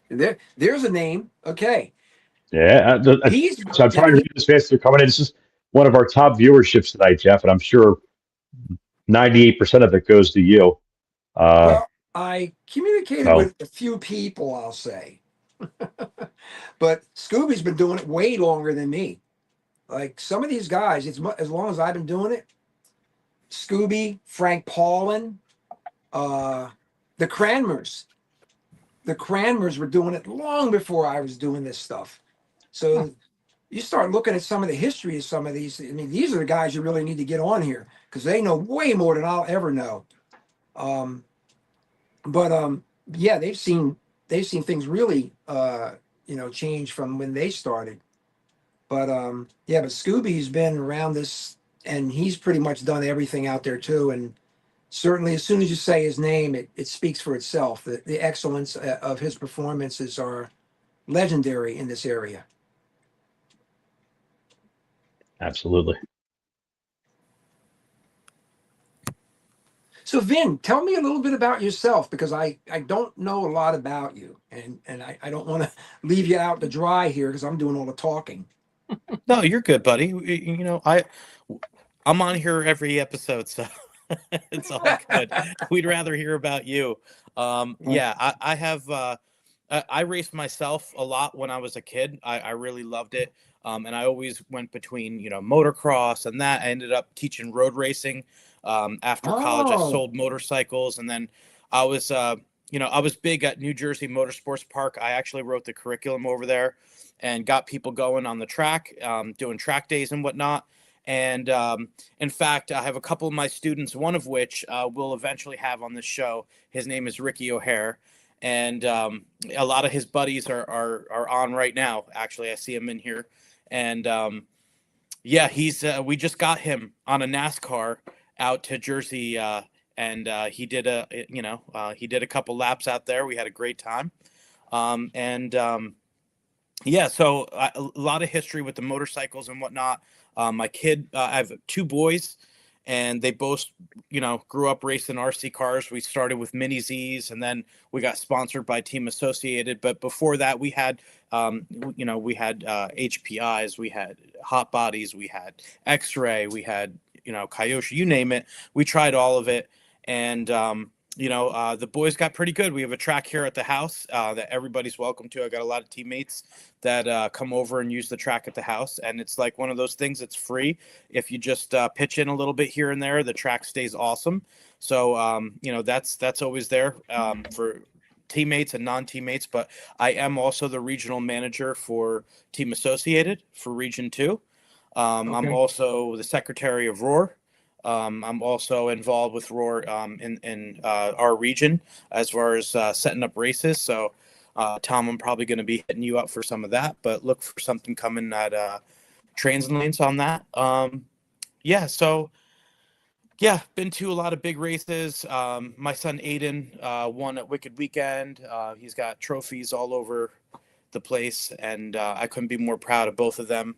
There's a name. Okay. Yeah, He's so I'm now trying to read this fast. They're coming in. This is one of our top viewerships tonight, Jeff, and I'm sure 98% of it goes to you. well, I communicated So with a few people, I'll say. But Scooby's been doing it way longer than me. Like some of these guys, as long as I've been doing it. Scooby, Frank Paulin, the Cranmers. The Cranmers were doing it long before I was doing this stuff. So you start looking at some of the history of some of these. I mean, these are the guys you really need to get on here because they know way more than I'll ever know. But yeah, they've seen things really change from when they started. But yeah, but Scooby's been around this, and he's pretty much done everything out there too. And certainly, as soon as you say his name, it speaks for itself. The excellence of his performances are legendary in this area. absolutely. So Vin, tell me a little bit about yourself because I don't know a lot about you, and I don't want to leave you out to dry here because I'm doing all the talking. No, you're good, buddy. I'm on here every episode, so it's all good. We'd rather hear about you. Yeah, I have. I raced myself a lot when I was a kid. I really loved it, and I always went between motocross and that. I ended up teaching road racing. After college, I Oh, sold motorcycles, and then I was I was big at New Jersey Motorsports Park. I actually wrote the curriculum over there and got people going on the track, doing track days and whatnot. And in fact, I have a couple of my students, one of which we'll eventually have on this show. His name is Ricky O'Hare. And a lot of his buddies are on right now. Actually, I see him in here. And yeah, we just got him on a NASCAR out to Jersey. And he did a couple laps out there. We had a great time. Yeah, so a lot of history with the motorcycles and whatnot. My kid, I have two boys, and they both, grew up racing RC cars. We started with Mini Z's, and then we got sponsored by Team Associated. But before that, we had, HPIs, we had Hot Bodies, we had X-Ray, we had, Kyosho, you name it. We tried all of it, and the boys got pretty good. We have a track here at the house that everybody's welcome to. I got a lot of teammates that come over and use the track at the house, and it's like one of those things that's free. If you just pitch in a little bit here and there, the track stays awesome. So that's always there for teammates and non-teammates. But I am also the regional manager for Team Associated for Region 2. I'm okay. also the secretary of ROAR. I'm also involved with ROAR in our region as far as setting up races. So, Tom, I'm probably going to be hitting you up for some of that, but look for something coming at Trains and Lanes on that. Yeah, so, yeah, been to a lot of big races. My son Aiden won at Wicked Weekend. He's got trophies all over the place, and I couldn't be more proud of both of them.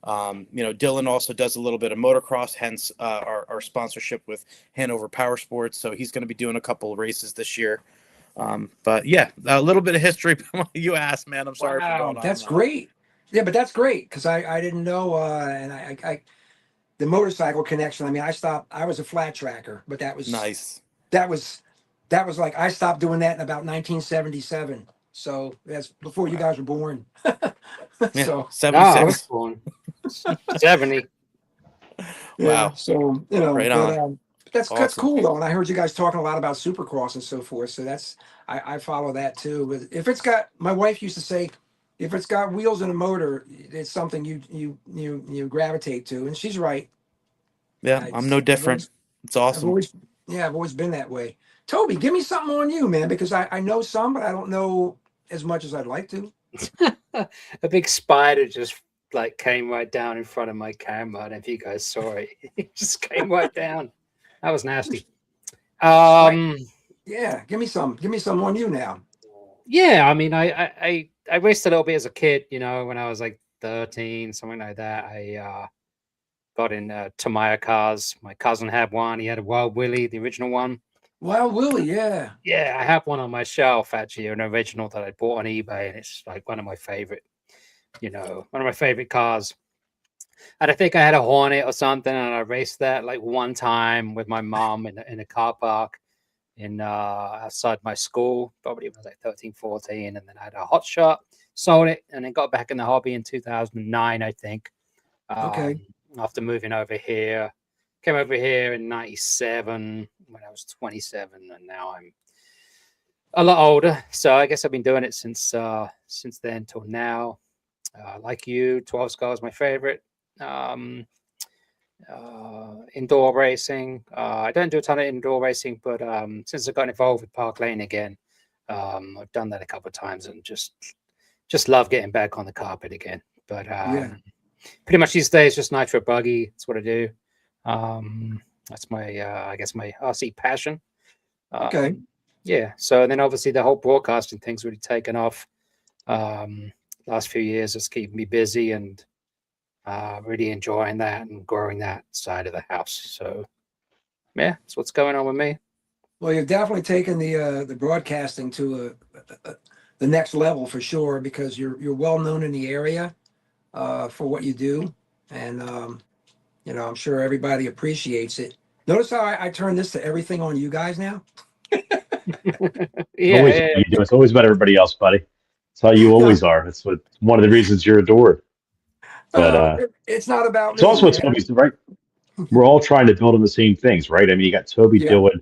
Dylan also does a little bit of motocross, hence our sponsorship with Hanover Power Sports. So he's going to be doing a couple of races this year. But yeah, a little bit of history. You asked, man. I'm sorry for Wow, going on. that's and great. Yeah, but that's great because I didn't know, and I the motorcycle connection. I mean, I was a flat tracker, but on. Nice. that was that was like I stopped doing that in about 1977. So that's before you Wow. guys were born. Yeah, So No, I was 76. born 70. yeah, Wow. so Right but on. that's Awesome. cool though. And I heard you guys talking a lot about Supercross and so forth. So that's I follow that too. But if it's got, my wife used to say, if it's got wheels and a motor, it's something you gravitate to, and she's right. Yeah, I'm no I've different. always It's I've awesome. always yeah, I've always been that way. Toby, give me something on you, man, because I know some, but I don't know as much as I'd like to. A big spider just like came right down in front of my camera. I don't know if you guys saw it. It just came right down. That was nasty. Yeah, give me some on you now. Yeah, I mean, I raced a little bit as a kid, when I was like 13, something like that. I got in Tamiya cars. My cousin had one. He had a Wild Willie, the original one. Wild Willie, yeah. Yeah, I have one on my shelf actually, an original that I bought on eBay, and it's like one of my favorite, one of my favorite cars. And I think I had a Hornet or something, and I raced that like one time with my mom in a car park in outside my school, probably when I was like 13, 14. And then I had a hot shot, sold it, and then got back in the hobby in 2009, I think. Okay. After moving over here, came over here in 97 when I was 27, and now I'm a lot older. So I guess I've been doing it since then till now. Like you, 12 Skull is my favorite. Indoor racing. I don't do a ton of indoor racing, but since I got involved with Park Lane again, I've done that a couple of times and just love getting back on the carpet again. But Yeah. pretty much these days, just nitro buggy. That's what I do. That's my, I guess, my RC passion. Okay. Yeah. So then obviously the whole broadcasting thing's really taken off. Last few years, it's keeping me busy and really enjoying that and growing that side of the house. So yeah, that's what's going on with me. Well, you've definitely taken the broadcasting to the next level for sure, because you're well known in the area for what you do, and I'm sure everybody appreciates it. Notice how I turn this to everything on you guys now. Yeah, Always yeah, what you do. It's always about everybody else, buddy. That's how you always are. That's one of the reasons you're adored. But It's not about it's me, also what man. Toby's right. We're all trying to build on the same things, right? I mean, you got Toby Yeah. doing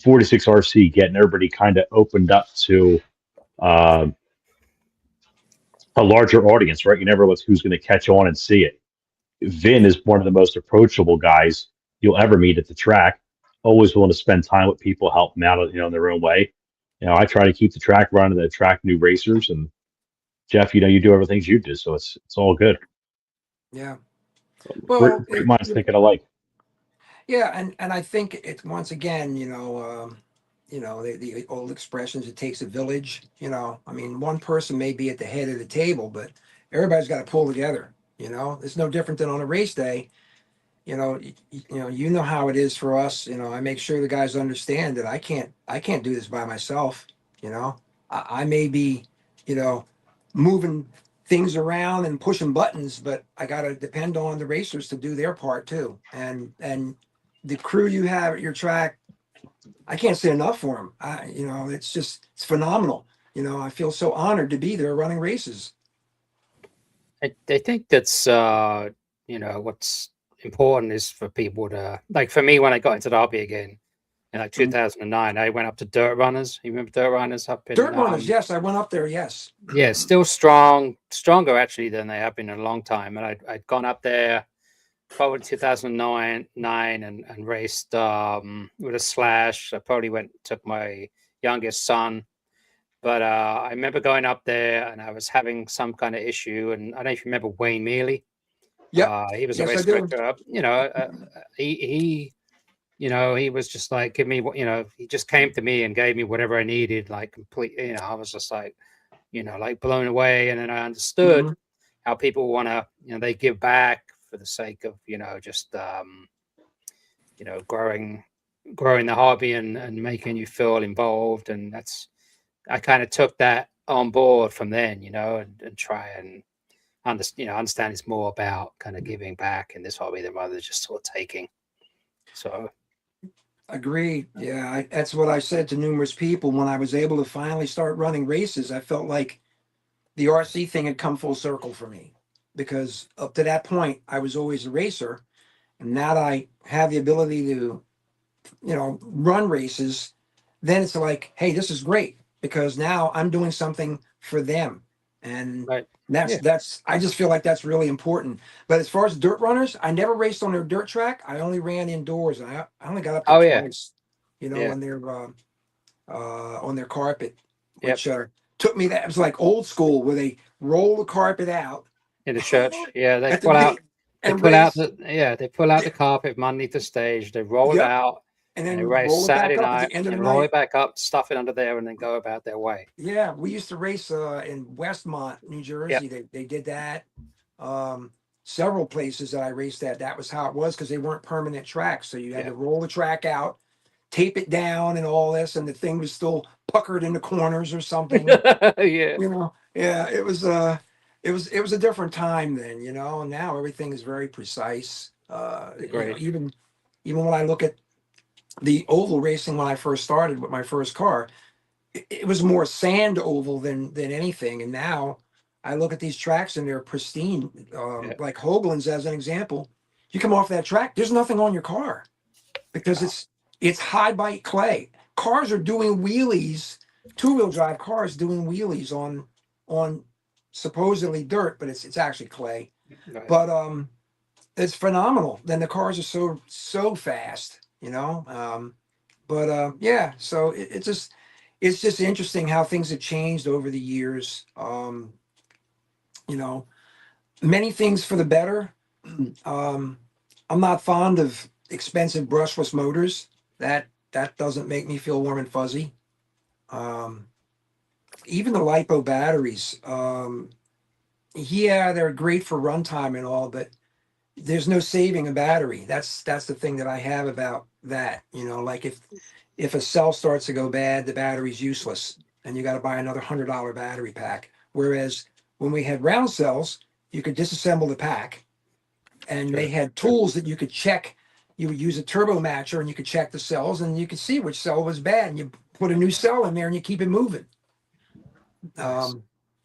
46 RC, getting everybody kind of opened up to a larger audience, right? You never know who's going to catch on and see it. Vin is one of the most approachable guys you'll ever meet at the track. Always willing to spend time with people, help them out, in their own way. I try to keep the track running, to attract new racers. And Jeff, you do everything you do, so it's all good. Yeah. Great, Well, great minds thinking alike. yeah, and I think it's once again, the old expressions, it takes a village. I mean, one person may be at the head of the table, but everybody's got to pull together. It's no different than on a race day. You know how it is for us. I make sure the guys understand that I can't do this by myself. I may be, moving things around and pushing buttons, but I got to depend on the racers to do their part too. And the crew you have at your track, I can't say enough for them. It's phenomenal. I feel so honored to be there running races. I think that's what's important is for people to, like, for me, when I got into the hobby again in like 2009, I went up to Dirt Runners. You remember Dirt Runners up in Dirt runners, yes, I went up there. Yes. Yeah, still stronger actually than they have been in a long time. And I'd gone up there probably 2009 and raced with a Slash. I probably took my youngest son. But I remember going up there and I was having some kind of issue. And I don't know if you remember Wayne Mealy. Yep. He was Yes, a I race do. director. He was just like, give me what, he just came to me and gave me whatever I needed, like completely, I was just like, like blown away. And then I understood how people want to, they give back for the sake of, just, growing the hobby and making you feel involved. And that's I kind of took that on board from then, and try and understand it's more about kind of giving back in this hobby than rather just sort of taking. So Agreed. Yeah, that's what I said to numerous people when I was able to finally start running races. I felt like the RC thing had come full circle for me because up to that point, I was always a racer. And now that I have the ability to, run races, then it's like, hey, this is great because now I'm doing something for them. And right. that's I just feel like that's really important. But as far as dirt runners, I never raced on their dirt track. I only ran indoors. I only got up there Oh, yeah. twice, Yeah. on their carpet, Yep. which took me that it was like old school where they roll the carpet out In the church. Yeah, they at the pull out gate and pull out race, they pull out the carpet from underneath the stage, they roll it Yep. out, and and then they race roll it back Saturday up at night the end of the and roll night. it back up, stuff it under there, and then go about their way. Yeah, we used to race in Westmont, New Jersey. They did that. Several places that I raced at, that was how it was because they weren't permanent tracks. So you had Yeah. to roll the track out, tape it down and all this, and the thing was still puckered in the corners or something. Yeah. Yeah, it was it was a different time then, and now everything is very precise. Agreed. Even when I look at the oval racing when I first started with my first car, it was more sand oval than anything. And now I look at these tracks and they're pristine. Yeah. Like Hoagland's as an example. You come off that track, there's nothing on your car because it's high bite clay. Cars are doing wheelies, two-wheel drive cars doing wheelies on supposedly dirt, but it's actually clay. Right. But it's phenomenal. Then the cars are so fast, yeah, so it's just interesting how things have changed over the years. Many things for the better. I'm not fond of expensive brushless motors. That doesn't make me feel warm and fuzzy. Even the lipo batteries, yeah, they're great for runtime and all, but there's no saving a battery. That's the thing that I have about that. Like if a cell starts to go bad, the battery's useless, and you got to buy another $100 battery pack. Whereas when we had round cells, you could disassemble the pack, and they had tools that you could check. You would use a turbo matcher, and you could check the cells, and you could see which cell was bad, and you put a new cell in there, and you keep it moving. Nice.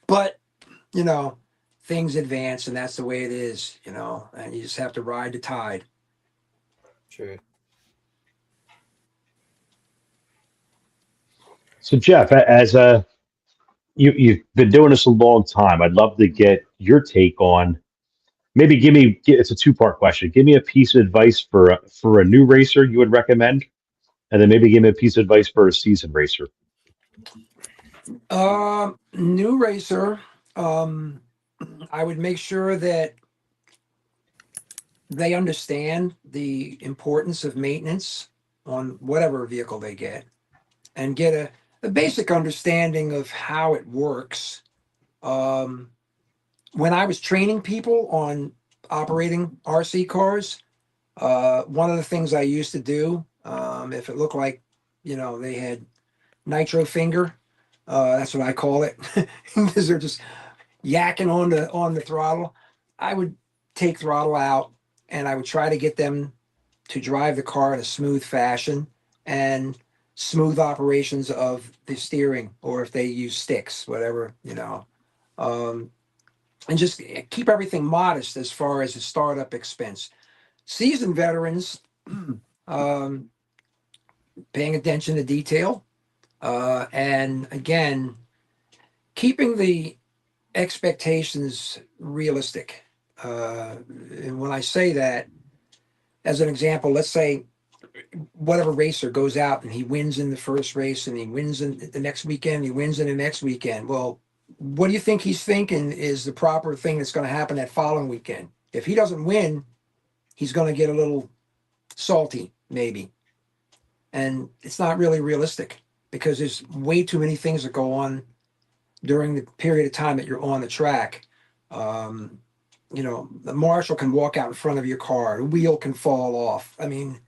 But things advance, and that's the way it is, and you just have to ride the tide. True. So Jeff, as you've been doing this a long time, I'd love to get your take on. Maybe it's a two-part question. Give me a piece of advice for a new racer you would recommend, and then maybe give me a piece of advice for a seasoned racer. New racer, I would make sure that they understand the importance of maintenance on whatever vehicle they get and get a basic understanding of how it works. When I was training people on operating RC cars, one of the things I used to do, if it looked like, they had nitro finger, that's what I call it, because they're just yakking on the throttle, I would take throttle out and I would try to get them to drive the car in a smooth fashion and smooth operations of the steering, or if they use sticks, whatever, and just keep everything modest as far as the startup expense. Seasoned veterans, paying attention to detail, and again, keeping the expectations realistic. And when I say that, as an example, let's say whatever racer goes out and he wins in the first race and he wins in the next weekend, he wins in the next weekend. Well, what do you think he's thinking is the proper thing that's going to happen that following weekend? If he doesn't win, he's going to get a little salty, maybe. And it's not really realistic because there's way too many things that go on during the period of time that you're on the track. The marshal can walk out in front of your car, the wheel can fall off. I mean,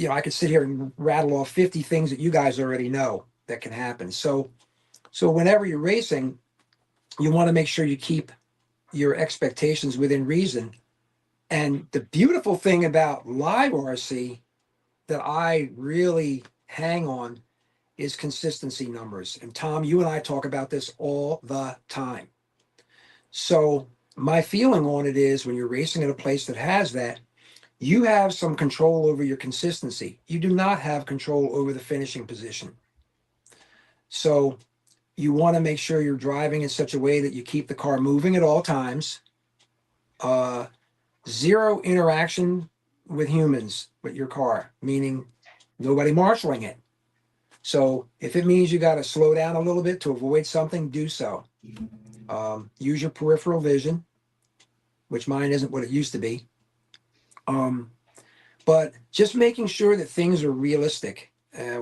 I could sit here and rattle off 50 things that you guys already know that can happen. So So whenever you're racing, you want to make sure you keep your expectations within reason. And the beautiful thing about live RC that I really hang on is consistency numbers. And Tom, you and I talk about this all the time. So my feeling on it is when you're racing at a place that has that, you have some control over your consistency. You do not have control over the finishing position. So you want to make sure you're driving in such a way that you keep the car moving at all times. Zero interaction with humans with your car, meaning nobody marshaling it. So if it means you got to slow down a little bit to avoid something, do so. Use your peripheral vision, which mine isn't what it used to be. But just making sure that things are realistic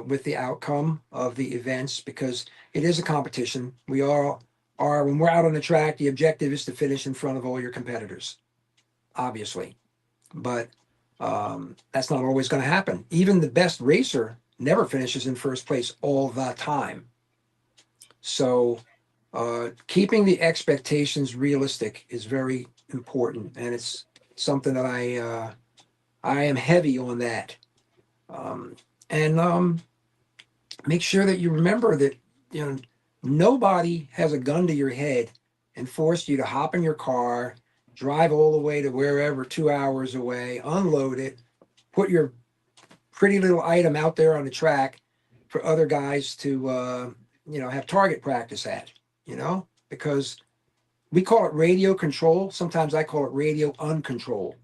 with the outcome of the events, because it is a competition. We all are, when we're out on the track, the objective is to finish in front of all your competitors, obviously. But that's not always going to happen. Even the best racer never finishes in first place all the time. So keeping the expectations realistic is very important, and it's something that I am heavy on that. And make sure that you remember that, you know, nobody has a gun to your head and forced you to hop in your car, drive all the way to wherever 2 hours away, unload it, put your pretty little item out there on the track for other guys to, have target practice at, because we call it radio control. Sometimes I call it radio uncontrol.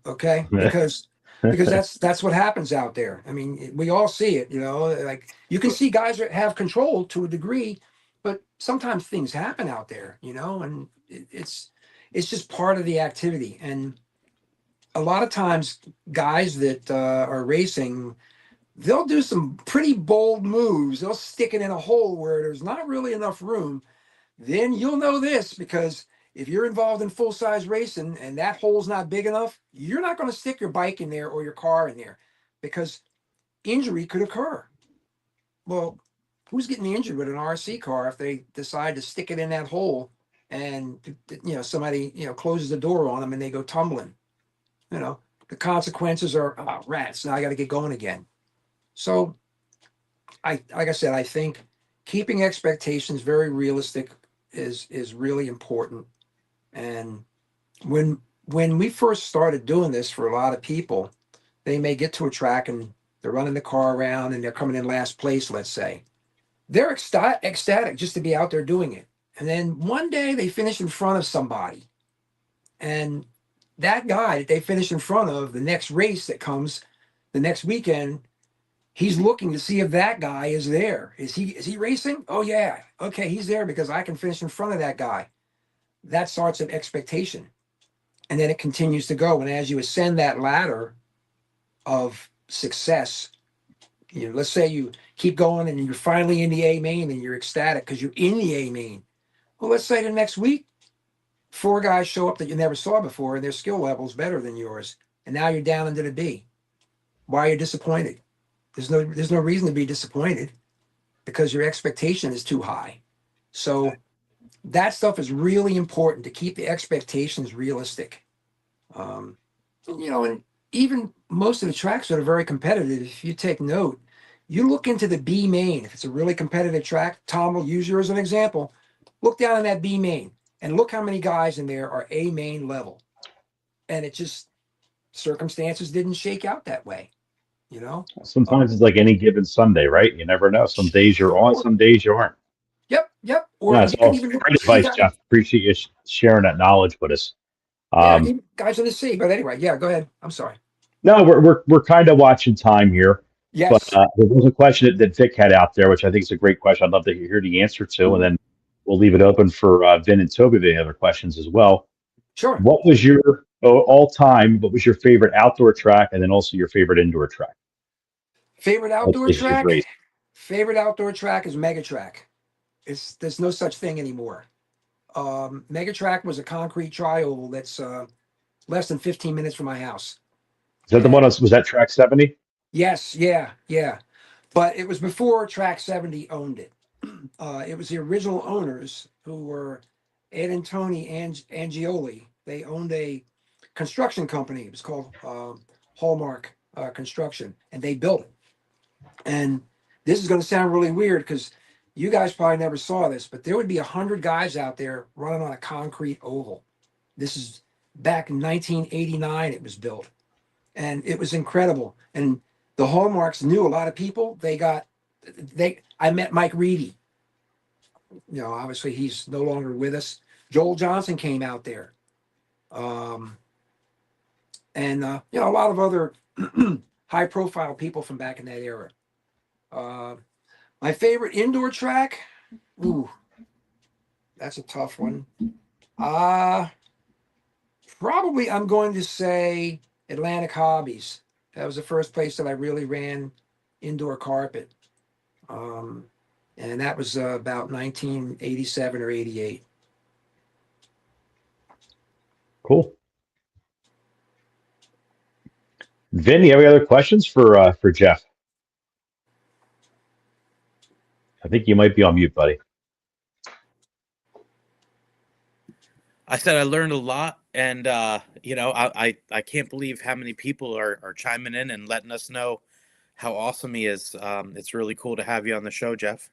Okay. Because that's what happens out there. I mean, we all see it, like you can see guys that have control to a degree, but sometimes things happen out there, and it's just part of the activity. And a lot of times guys that are racing, they'll do some pretty bold moves. They'll stick it in a hole where there's not really enough room. Then you'll know this, because if you're involved in full-size racing and that hole's not big enough, you're not going to stick your bike in there or your car in there, because injury could occur. Well, who's getting injured with an RC car if they decide to stick it in that hole and, somebody, closes the door on them and they go tumbling? The consequences are, oh, rats, now I got to get going again. So like I said, I think keeping expectations very realistic is really important. And when we first started doing this, for a lot of people, they may get to a track and they're running the car around and they're coming in last place, let's say. They're ecstatic just to be out there doing it. And then one day they finish in front of somebody. And that guy that they finish in front of, the next race that comes the next weekend, he's looking to see if that guy is there. Is he racing? Oh yeah. Okay, he's there because I can finish in front of that guy. That starts an expectation. And then it continues to go. And as you ascend that ladder of success, let's say you keep going and you're finally in the A main and you're ecstatic because you're in the A main. Well, let's say the next week, 4 guys show up that you never saw before and their skill level's better than yours. And now you're down into the B. Why are you disappointed? There's no reason to be disappointed, because your expectation is too high. So that stuff is really important, to keep the expectations realistic. And even most of the tracks that are very competitive, if you take note, you look into the B main. If it's a really competitive track, Tom will use yours as an example. Look down in that B main and look how many guys in there are A main level. And it just, circumstances didn't shake out that way. Sometimes it's like any given Sunday, right? You never know. Some days you're on, some days you aren't. Yep. Or No, it's you can all even great advice, Jeff. Appreciate you sharing that knowledge with us. even guys in the sea. But anyway, yeah, go ahead. I'm sorry. No, we're kind of watching time here. Yes. But there was a question that Vic had out there, which I think is a great question. I'd love to hear the answer to, and then we'll leave it open for Vin and Toby if they have other questions as well. Sure. What was your favorite outdoor track, and then also your favorite indoor track? Favorite outdoor Let's say track? race. Favorite outdoor track is Megatrack. There's no such thing anymore. Megatrack was a concrete tri-oval that's less than 15 minutes from my house. Is that the one? Was that track 70? Yes, yeah. But it was before Track 70 owned it. it was the original owners who were Ed and Tony Angioli. They owned a construction company. It was called Hallmark Construction, and they built it. And this is going to sound really weird because you guys probably never saw this, but there would be 100 guys out there running on a concrete oval. This is back in 1989. It was built, and it was incredible. And the Hallmarks knew a lot of people. I met Mike Reedy. You know, obviously he's no longer with us. Joel Johnson came out there. And you know, a lot of other high profile people from back in that era. My favorite indoor track, ooh, that's a tough one. Probably I'm going to say Atlantic Hobbies. That was the first place that I really ran indoor carpet. And that was about 1987 or 88. Cool. Vin, you have any other questions for Jeff? I think you might be on mute, buddy. I said I learned a lot, and you know, I can't believe how many people are chiming in and letting us know how awesome he is. It's really cool to have you on the show, Jeff.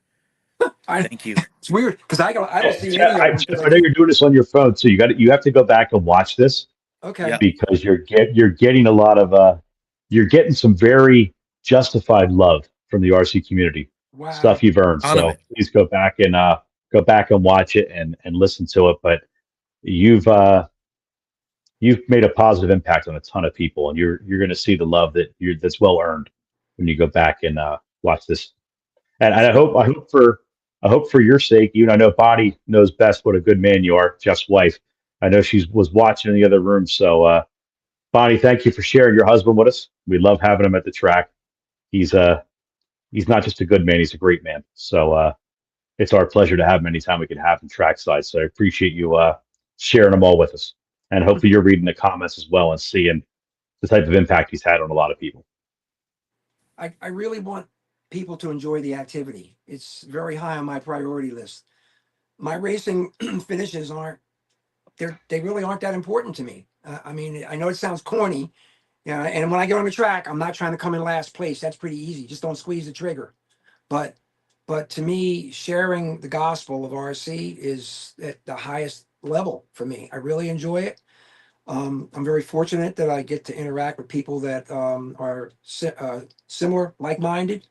Thank you. It's weird because I don't see Jeff, any of them. I know you're doing this on your phone, so you have to go back and watch this. Okay. Yeah. Because you're getting a lot of you're getting some very justified love from the RC community. Wow. Stuff you've earned. Ton of So it. please go back and watch it and listen to it. But you've made a positive impact on a ton of people, and you're going to see the love that's well earned when you go back and watch this. And I hope for your sake, I know Bonnie knows best what a good man you are, Jeff's wife. I know she was watching in the other room. So Bonnie, thank you for sharing your husband with us. We love having him at the track. He's not just a good man, he's a great man. So it's our pleasure to have him anytime we can have him trackside. So I appreciate you sharing them all with us. And hopefully you're reading the comments as well and seeing the type of impact he's had on a lot of people. I really want people to enjoy the activity. It's very high on my priority list. My racing finishes they really aren't that important to me. I mean, I know it sounds corny, and when I get on the track, I'm not trying to come in last place. That's pretty easy. Just don't squeeze the trigger. But to me, sharing the gospel of RC is at the highest level for me. I really enjoy it. I'm very fortunate that I get to interact with people that are similar, like-minded,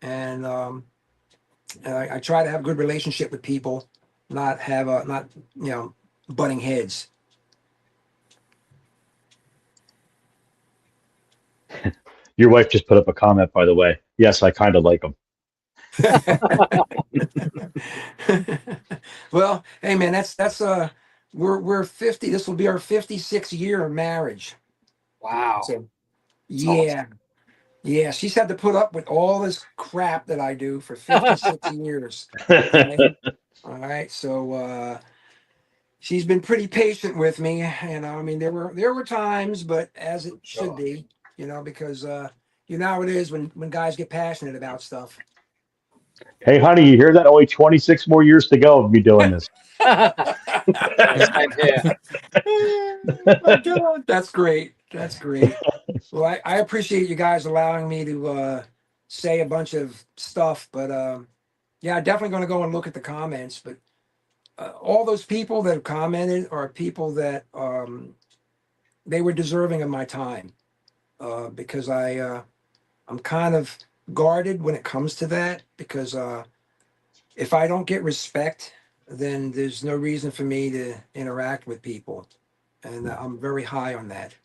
and I try to have a good relationship with people, not butting heads. Your wife just put up a comment, by the way. Yes, I kind of like him. Well, hey man, that's we're 50. This will be our 56th year of marriage. Wow. So yeah. Yeah, she's had to put up with all this crap that I do for 56 years. Okay? All right. So she's been pretty patient with me. I mean, there were times, but as it should be, because you know how it is when guys get passionate about stuff. Hey, honey, you hear that? Only 26 more years to go of me doing this. That's great. That's great. Well, I appreciate you guys allowing me to say a bunch of stuff, but yeah, I'm definitely going to go and look at the comments. But all those people that have commented are people that they were deserving of my time, because I'm kind of guarded when it comes to that, because if I don't get respect, then there's no reason for me to interact with people, and I'm very high on that.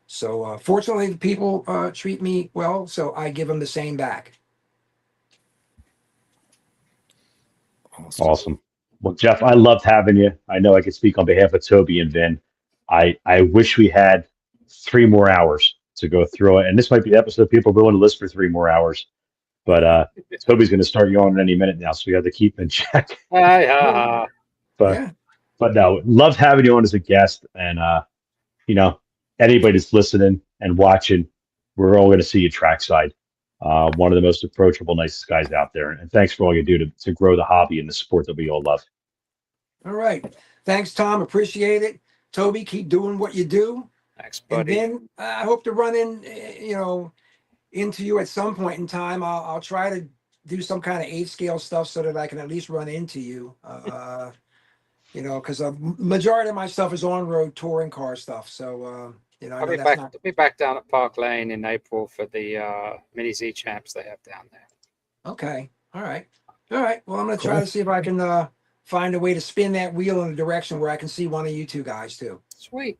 So fortunately, the people treat me well, so I give them the same back. Awesome. Well, Jeff, I loved having you. I know I could speak on behalf of Toby and Vin. I wish we had 3 more hours to go through it. And this might be the episode people are willing to list for 3 more hours. But Toby's going to start yawning any minute now, so we have to keep in check. But no, loved having you on as a guest. And, anybody that's listening and watching, we're all going to see you trackside. One of the most approachable, nicest guys out there. And thanks for all you do to grow the hobby and the sport that we all love. All right. Thanks, Tom. Appreciate it. Toby, keep doing what you do. Thanks, And buddy. then I hope to run in, into you at some point in time. I'll try to do some kind of 8 scale stuff so that I can at least run into you. Because a majority of my stuff is on-road touring car stuff. So, I I'll know be that's back. not I'll be back down at Park Lane in April for the Mini Z Champs they have down there. okay. All right. All right. Well, I'm going to try Cool. to see if I can find a way to spin that wheel in a direction where I can see one of you two guys too. Sweet.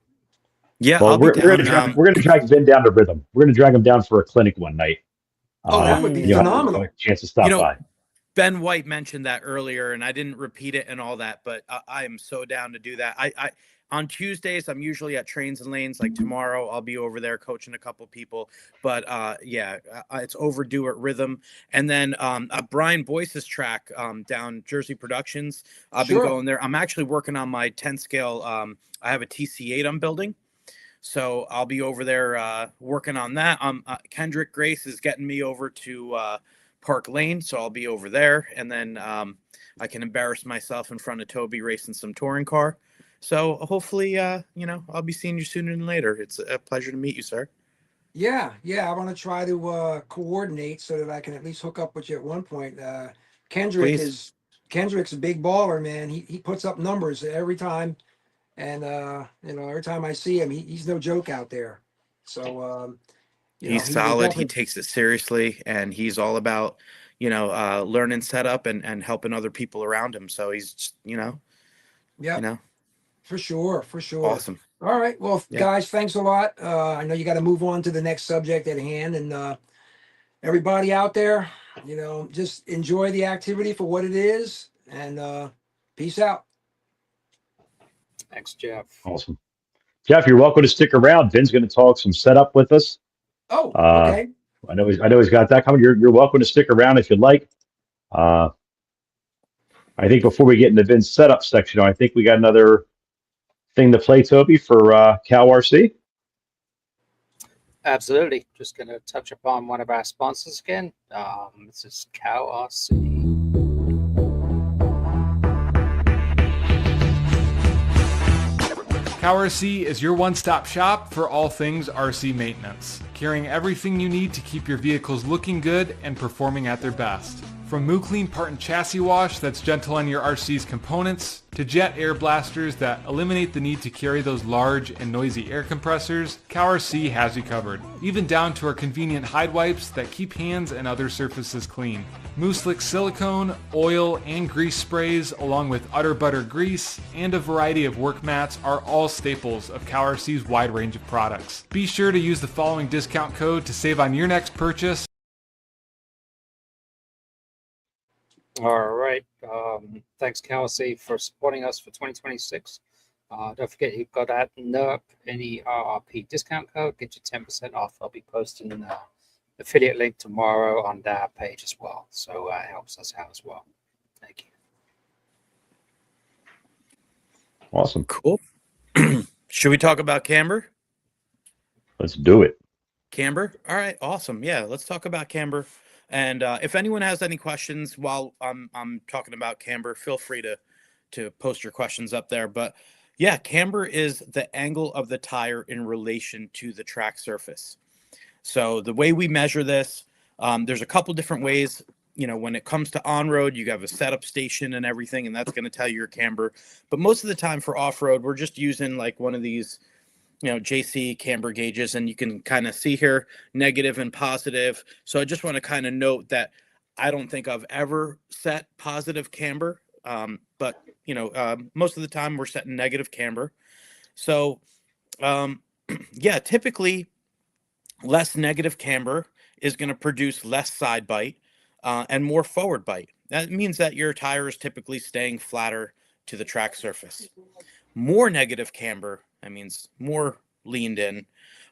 Yeah, Well, I'll be down. we're gonna drag Vin down to Rhythm. We're gonna drag him down for a clinic one night. Oh, that would be You'll have phenomenal. a chance to stop You know, by. Ben White mentioned that earlier, and I didn't repeat it and all that, but I am so down to do that. I on Tuesdays I'm usually at Trains and Lanes. Like tomorrow, I'll be over there coaching a couple people. But it's overdue at Rhythm. And then Brian Boyce's track down Jersey Productions. I've been Sure. going there. I'm actually working on my 10 scale. I have a TC8 I'm building. So I'll be over there working on that. Kendrick Grace is getting me over to Park Lane, so I'll be over there, and then I can embarrass myself in front of Toby racing some touring car. So hopefully, I'll be seeing you sooner than later. It's a pleasure to meet you, sir. Yeah. I want to try to coordinate so that I can at least hook up with you at one point. Please. Kendrick's a big baller, man. He puts up numbers every time, and every time I see him, he's no joke out there. So He's he solid. He definitely- takes it seriously, and he's all about learning setup and helping other people around him. So he's just, Yeah, for sure. awesome. All right. Well, Yeah. guys, thanks a lot. I know you got to move on to the next subject at hand. And everybody out there, just enjoy the activity for what it is. And peace out. Thanks, Jeff. Awesome. Jeff, you're welcome to stick around. Vin's going to talk some setup with us. Oh, Uh, okay. I know he's got that coming. You're welcome to stick around if you'd like. I think before we get into Vin's setup section, I think we got another thing to play, Toby, for Cal RC. Absolutely. Just going to touch upon one of our sponsors again. This is Cal RC. Cow RC is your one-stop shop for all things RC maintenance, carrying everything you need to keep your vehicles looking good and performing at their best. From MooClean part and chassis wash that's gentle on your RC's components, to jet air blasters that eliminate the need to carry those large and noisy air compressors, Cow RC has you covered. Even down to our convenient hide wipes that keep hands and other surfaces clean. Moose-Lick silicone, oil, and grease sprays, along with Utter Butter grease, and a variety of work mats are all staples of Cow RC's wide range of products. Be sure to use the following discount code to save on your next purchase. All right. Thanks, Kelsey, for supporting us for 2026. Don't forget you've got that NERP NERRP discount code. Get you 10% off. I'll be posting an affiliate link tomorrow on that page as well. So it helps us out as well. Thank you. Awesome. Cool. Should we talk about Camber? Let's do it. Camber? All right, awesome. Yeah, let's talk about Camber. And if anyone has any questions while I'm talking about Camber, feel free to post your questions up there. But yeah, Camber is the angle of the tire in relation to the track surface. So the way we measure this, there's a couple different ways. When it comes to on-road, you have a setup station and everything, and that's going to tell you your camber. But most of the time for off-road, we're just using like one of these JC camber gauges, and you can kind of see here negative and positive. So I just want to kind of note that I don't think I've ever set positive camber, but most of the time we're setting negative camber. So yeah, typically less negative camber is going to produce less side bite and more forward bite. That means that your tire is typically staying flatter to the track surface. More negative camber, that means more leaned in.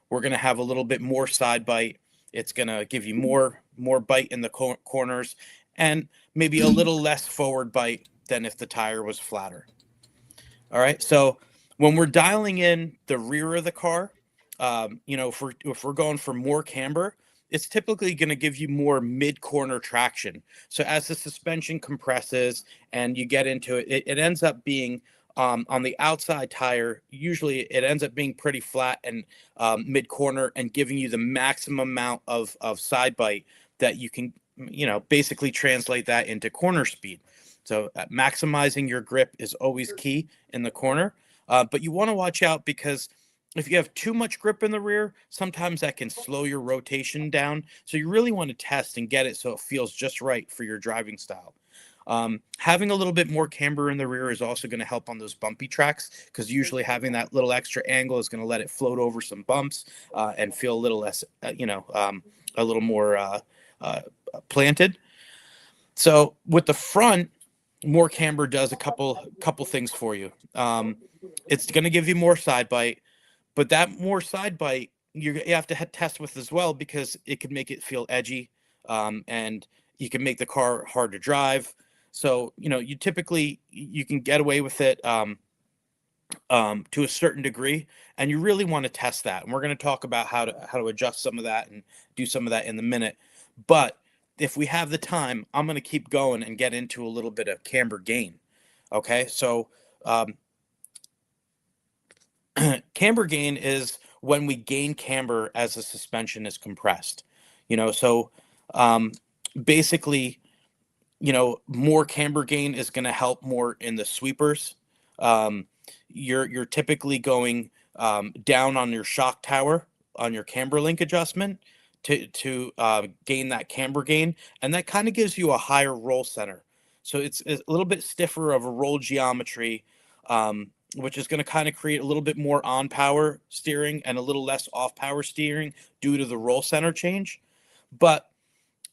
We're going to have a little bit more side bite. It's going to give you more bite in the corners and maybe a little less forward bite than if the tire was flatter. All right. So when we're dialing in the rear of the car, if we're going for more camber, it's typically going to give you more mid-corner traction. So as the suspension compresses and you get into it, it ends up being on the outside tire. Usually it ends up being pretty flat and mid-corner and giving you the maximum amount of side bite that you can, basically translate that into corner speed. So maximizing your grip is always key in the corner, but you want to watch out because if you have too much grip in the rear, sometimes that can slow your rotation down. So you really want to test and get it so it feels just right for your driving style. Having a little bit more camber in the rear is also going to help on those bumpy tracks, because usually having that little extra angle is going to let it float over some bumps and feel a little less, a little more planted. So with the front, more camber does a couple things for you. It's going to give you more side bite, but that more side bite you have to test with as well, because it can make it feel edgy, and you can make the car hard to drive. So, you typically, you can get away with it to a certain degree, and you really want to test that. And we're going to talk about how to adjust some of that and do some of that in a minute. But if we have the time, I'm going to keep going and get into a little bit of camber gain. Okay, so camber gain is when we gain camber as the suspension is compressed. So basically, more camber gain is going to help more in the sweepers. You're typically going down on your shock tower on your camber link adjustment to gain that camber gain, and that kind of gives you a higher roll center. So it's a little bit stiffer of a roll geometry, which is going to kind of create a little bit more on power steering and a little less off power steering due to the roll center change. But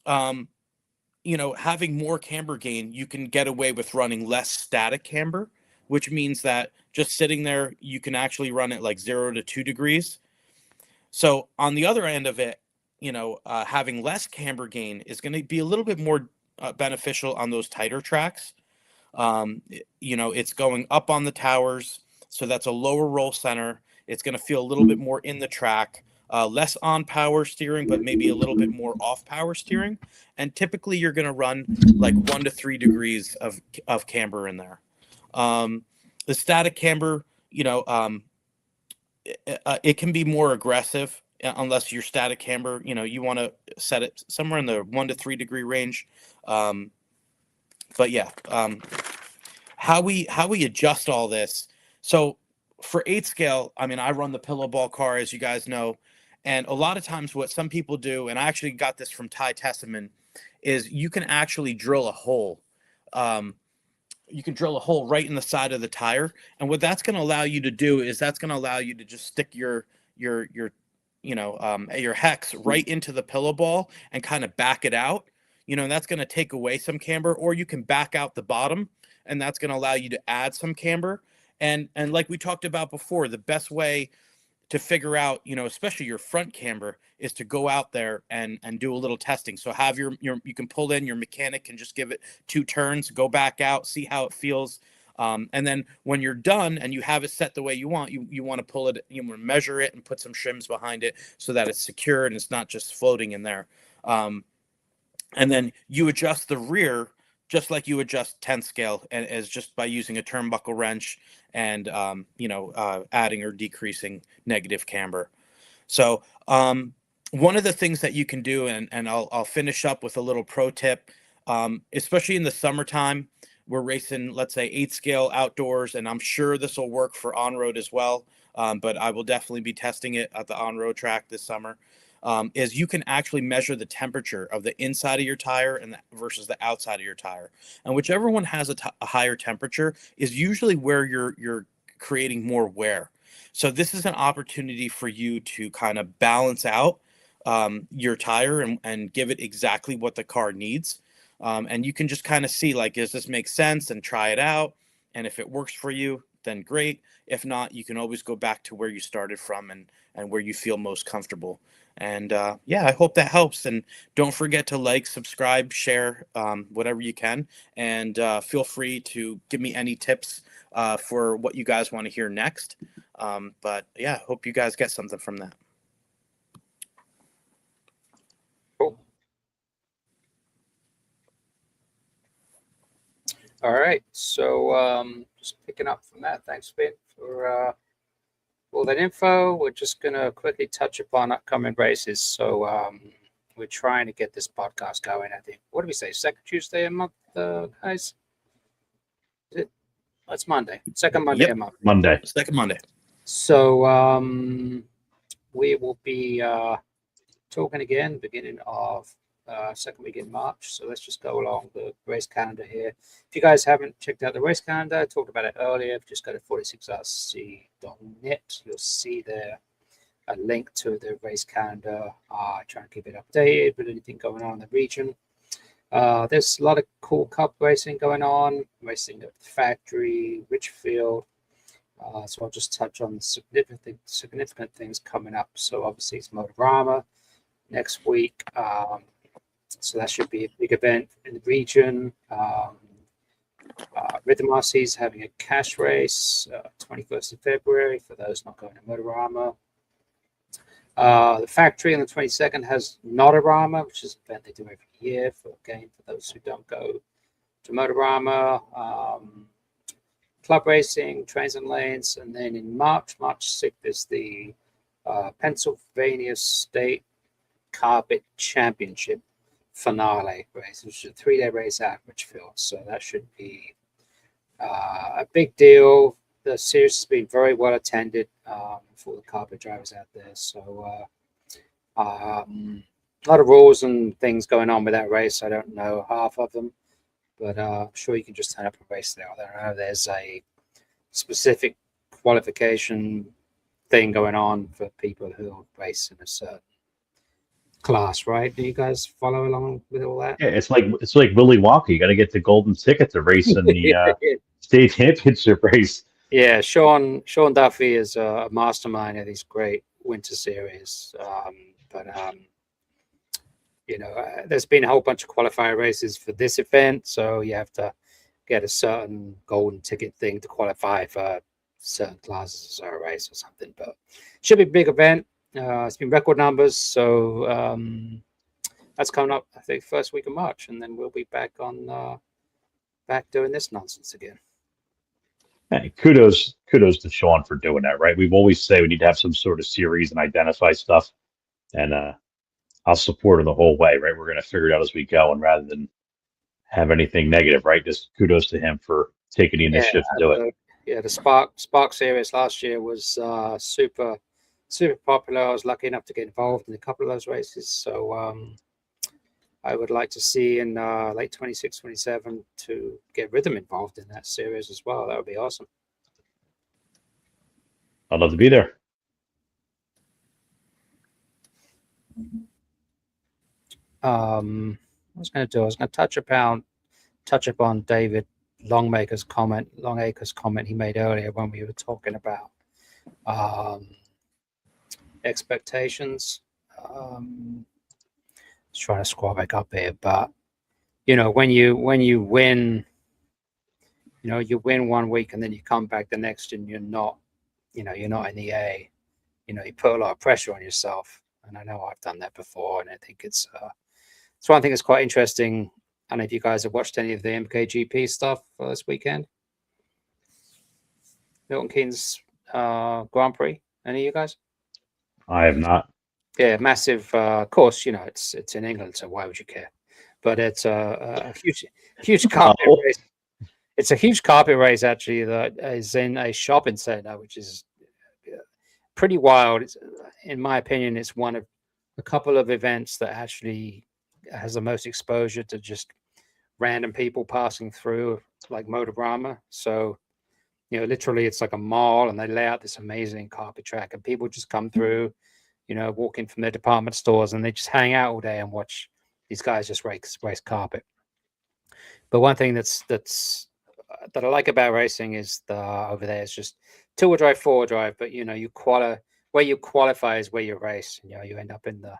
having more camber gain, you can get away with running less static camber, which means that just sitting there, you can actually run it like 0 to 2 degrees. So on the other end of it, having less camber gain is going to be a little bit more beneficial on those tighter tracks. It's going up on the towers, so that's a lower roll center. It's going to feel a little bit more in the track. Less on power steering, but maybe a little bit more off power steering. And typically you're going to run like 1 to 3 degrees of camber in there. The static camber, it can be more aggressive unless your static camber, you want to set it somewhere in the 1 to 3 degree range. But yeah, how we adjust all this. So for 8 scale, I run the pillow ball car, as you guys know. And a lot of times what some people do, and I actually got this from Ty Tesseman, is you can actually drill a hole. You can drill a hole right in the side of the tire. And what that's going to allow you to do is that's going to allow you to just stick your hex right into the pillow ball and kind of back it out. And that's going to take away some camber, or you can back out the bottom, and that's going to allow you to add some camber. And like we talked about before, the best way to figure out, especially your front camber, is to go out there and do a little testing. So have you can pull in, your mechanic can just give it 2 turns, go back out, see how it feels. And then when you're done and you have it set the way you want, you want to pull it, you want to measure it and put some shims behind it so that it's secure and it's not just floating in there. And then you adjust the rear just like you adjust 10 scale, and as just by using a turnbuckle wrench and adding or decreasing negative camber. So one of the things that you can do, and I'll finish up with a little pro tip, especially in the summertime, we're racing, let's say 8 scale outdoors, and I'm sure this will work for on-road as well, but I will definitely be testing it at the on-road track this summer. Is you can actually measure the temperature of the inside of your tire and versus the outside of your tire. And whichever one has a higher temperature is usually where you're creating more wear. So this is an opportunity for you to kind of balance out your tire and give it exactly what the car needs. And you can just kind of see, like, does this make sense, and try it out. And if it works for you, then great. If not, you can always go back to where you started from and where you feel most comfortable. And I hope that helps. And don't forget to like, subscribe, share, whatever you can. And feel free to give me any tips for what you guys want to hear next. Hope you guys get something from that. All right. So just picking up from that. Thanks, Vin, for all that info. We're just going to quickly touch upon upcoming races. So we're trying to get this podcast going. I think, what do we say? Second Tuesday a month, guys? Is it? It's Monday. Second Monday Yep. a month. Monday. Second Monday. So we will be talking again beginning of second week in March. So let's just go along the race calendar here. If you guys haven't checked out the race calendar, I talked about it earlier. If you just go to 46rc.net, you'll see there a link to the race calendar. Trying to keep it updated with anything going on in the region. There's a lot of cool cup racing going on, racing at the factory, Richfield. So I'll just touch on significant things coming up. So obviously it's Motorama next week. So that should be a big event in the region. Rhythm RC is having a cash race, 21st of February for those not going to Motorama. The factory on the 22nd has Notorama, which is an event they do every year for those who don't go to Motorama. Club racing, trains and lanes, and then in March 6th is the Pennsylvania State Carpet Championship finale race, which is a 3-day race at Richfield. So that should be a big deal. The series has been very well attended for the carpet drivers out there. So a lot of rules and things going on with that race. I don't know half of them, but I'm sure you can just turn up and race there. I don't know. There's a specific qualification thing going on for people who race in a certain class, right? Do you guys follow along with all that? Yeah, it's like Willy Wonka. You got to get the golden ticket to race in the state championship race. Yeah, Sean Duffy is a mastermind of these great winter series. There's been a whole bunch of qualifier races for this event, so you have to get a certain golden ticket thing to qualify for certain classes or a race or something. But it should be a big event. It's been record numbers, so that's coming up, I think, first week of March, and then we'll be back doing this nonsense again. Hey, kudos to Sean for doing that, right? We've always say we need to have some sort of series and identify stuff, and I'll support it the whole way, right? We're going to figure it out as we go, and rather than have anything negative, right? Just kudos to him for taking the initiative to do it. Yeah, the Spark series last year was super popular. I was lucky enough to get involved in a couple of those races, so I would like to see in late 26, 27 to get Rhythm involved in that series as well. That would be awesome. I'd love to be there. What I was going to touch upon David Longacre's comment he made earlier when we were talking about expectations. Just trying to scroll back up here, but when you win, you win one week and then you come back the next and you're not in the A. You put a lot of pressure on yourself, and I know I've done that before, and I think it's one thing that's quite interesting. I don't know if you guys have watched any of the MKGP stuff this weekend. Milton Keynes Grand Prix. Any of you guys? I have not. Yeah, massive. Of course, it's in England, so why would you care? But it's a huge carpet race. It's a huge carpet race actually that is in a shopping center, which is pretty wild. In my opinion, it's one of a couple of events that actually has the most exposure to just random people passing through, like Motorama. So, literally, it's like a mall, and they lay out this amazing carpet track, and people just come through. Walk in from their department stores, and they just hang out all day and watch these guys just race carpet. But one thing that I like about racing is over there is just 2-wheel drive, 4-wheel drive. But where you qualify is where you race. You end up in the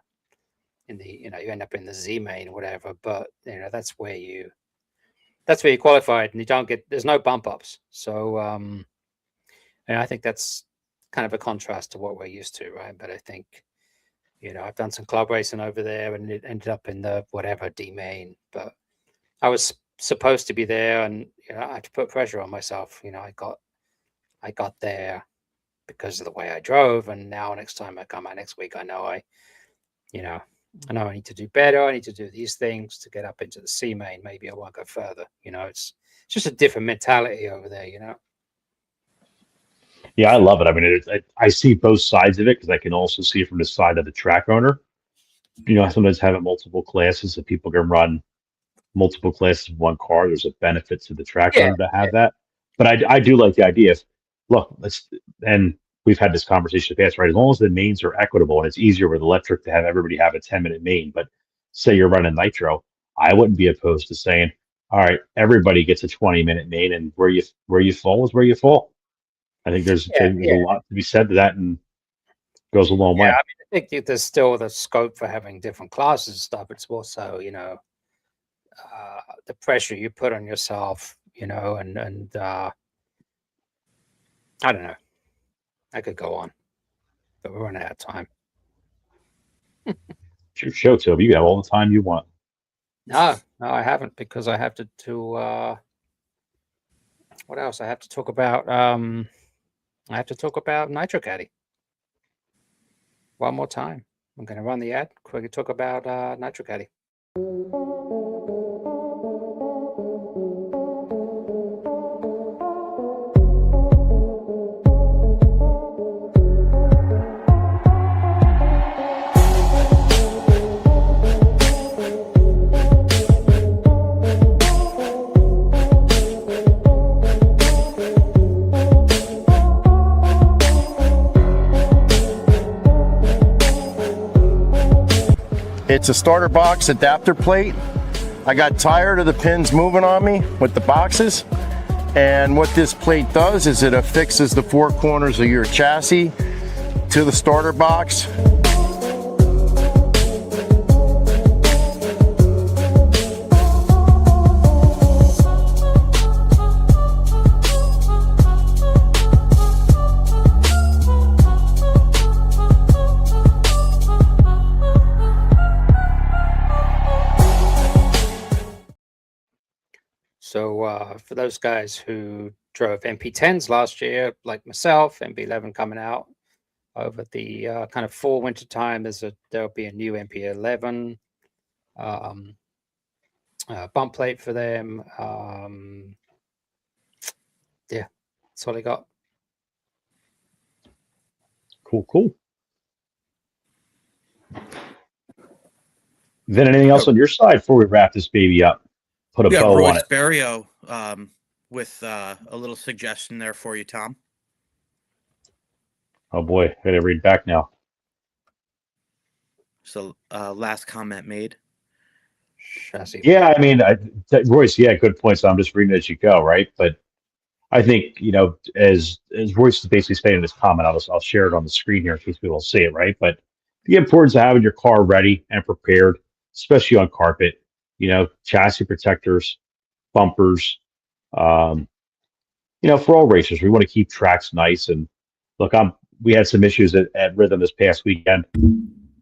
Z main or whatever. But that's where you qualified, and there's no bump ups. So and I think that's kind of a contrast to what we're used to, right? But I think, I've done some club racing over there, and it ended up in the whatever D main. But I was supposed to be there, and I had to put pressure on myself. I got there because of the way I drove, and now next time I come out next week, I know I need to do better. I need to do these things to get up into the C main. Maybe I won't go further. It's just a different mentality over there. Yeah, I love it. I mean, I see both sides of it because I can also see it from the side of the track owner. Sometimes having multiple classes, if people can run multiple classes in one car, there's a benefit to the track Yeah, owner to have that. But I do like the idea of, look, and we've had this conversation in the past, right? As long as the mains are equitable and it's easier with electric to have everybody have a 10-minute main. But say you're running nitro, I wouldn't be opposed to saying, all right, everybody gets a 20-minute main, and where you fall is where you fall. I think there's a lot to be said to that, and goes a long way. I think there's still the scope for having different classes and stuff. It's also, the pressure you put on yourself, and I don't know. I could go on, but we're running out of time. It's your show, Toby. You have all the time you want. No, I haven't, because I have to what else? I have to talk about Nitro Caddy. One more time. I'm going to run the ad. Quickly talk about Nitro Caddy. It's a starter box adapter plate. I got tired of the pins moving on me with the boxes. And what this plate does is it affixes the four corners of your chassis to the starter box. So for those guys who drove MP10s last year, like myself, MP11 coming out over the kind of fall winter time, there'll be a new MP11 bump plate for them. Yeah, that's all I got. Cool. Then anything else on your side before we wrap this baby up? Put a bow on Royce it. Barrio with a little suggestion there for you, Tom. Oh boy, I gotta read back now. So last comment made. Chassis. Yeah, I mean, Royce, yeah, good point. So I'm just reading as you go, right? But I think, as Royce is basically saying in this comment, I'll share it on the screen here in case people don't see it, right? But the importance of having your car ready and prepared, especially on carpet, chassis protectors, bumpers, for all racers, we want to keep tracks nice. And look, we had some issues at Rhythm this past weekend.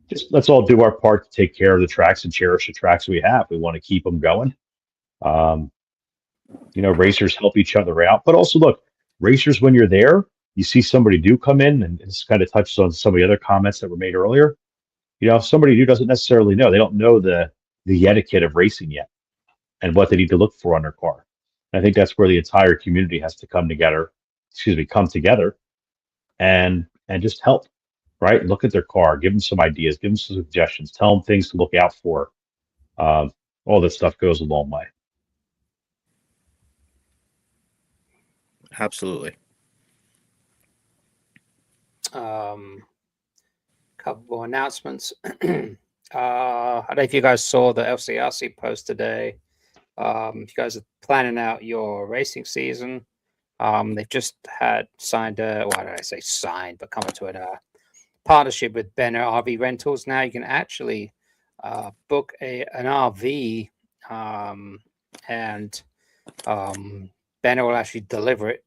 Just let's all do our part to take care of the tracks and cherish the tracks we have. We want to keep them going. Racers help each other out, but also look, racers, when you're there, you see somebody do come in, and this kind of touches on some of the other comments that were made earlier. If somebody who doesn't necessarily know, they don't know the etiquette of racing yet and what they need to look for on their car. And I think that's where the entire community has to come together and just help, right? Look at their car, give them some ideas, give them some suggestions, tell them things to look out for. All this stuff goes a long way. Absolutely. Couple more announcements. I don't know if you guys saw the LCRC post today. If you guys are planning out your racing season, they've just had signed but coming to a partnership with Benner RV Rentals. Now you can actually book an RV, and Benner will actually deliver it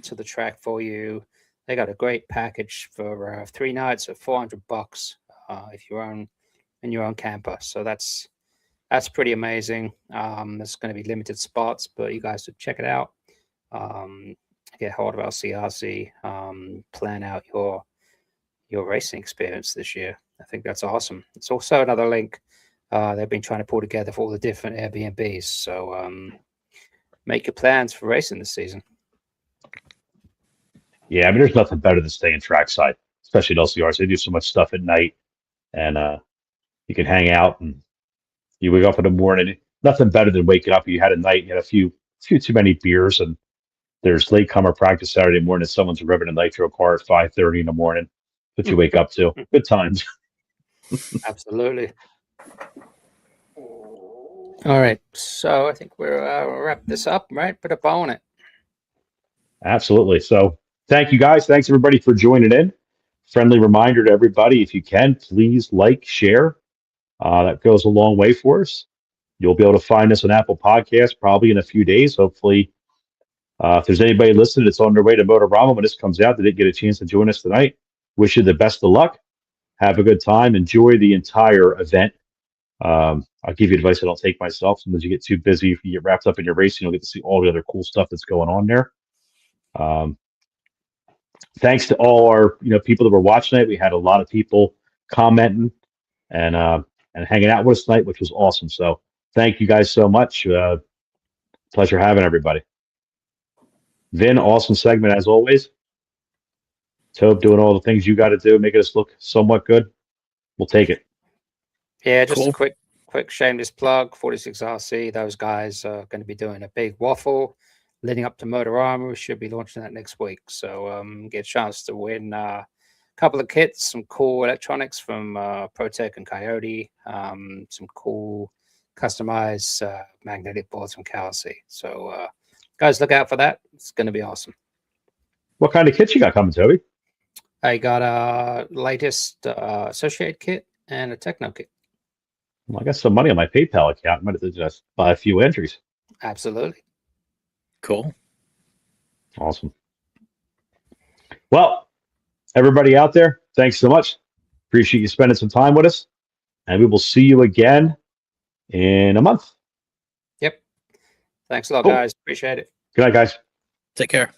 to the track for you. They got a great package for 3 nights at $400 if you own in your own camper. So that's that's pretty amazing. There's going to be limited spots, but you guys should check it out. Get hold of LCRC, plan out your racing experience this year. I think that's awesome. It's also another link they've been trying to pull together for all the different Airbnbs. So make your plans for racing this season. Yeah, I mean, there's nothing better than staying trackside, especially at LCRs. They do so much stuff at night, and you can hang out, and you wake up in the morning. Nothing better than waking up. You had a night, you had a few too many beers, and there's latecomer practice Saturday morning. Someone's revving a nitro car at 5:30 in the morning. What you wake up to. Good times. Absolutely. All right, so I think we'll wrap this up, right? Put a bow on it. Absolutely. So thank you guys. Thanks everybody for joining in. Friendly reminder to everybody, if you can, please like, share. That goes a long way for us. You'll be able to find us on Apple Podcasts probably in a few days. Hopefully, if there's anybody listening that's on their way to Motorama when this comes out that didn't get a chance to join us tonight, wish you the best of luck. Have a good time. Enjoy the entire event. I'll give you advice I don't take myself. Sometimes you get too busy. If you get wrapped up in your racing, you'll get to see all the other cool stuff that's going on there. Thanks to all our people that were watching it. We had a lot of people commenting and hanging out with us tonight, which was awesome. So thank you guys so much. Pleasure having everybody. Vin, awesome segment as always. Tobe doing all the things you got to do, making us look somewhat good. We'll take it. Yeah, just Cool. a quick shameless plug. 46RC. Those guys are going to be doing a big waffle leading up to Motorama. We should be launching that next week. So get a chance to win a couple of kits, some cool electronics from ProTech and Coyote, some cool customized magnetic boards from KLC. So guys, look out for that. It's going to be awesome. What kind of kits you got coming, Toby? I got a latest Associated kit and a Techno kit. Well, I got some money on my PayPal account. I might have to just buy a few entries. Absolutely. Cool. Awesome. Well, everybody out there, thanks so much. Appreciate you spending some time with us. And we will see you again in a month. Yep. Thanks a lot, Cool. guys. Appreciate it. Good night, guys. Take care.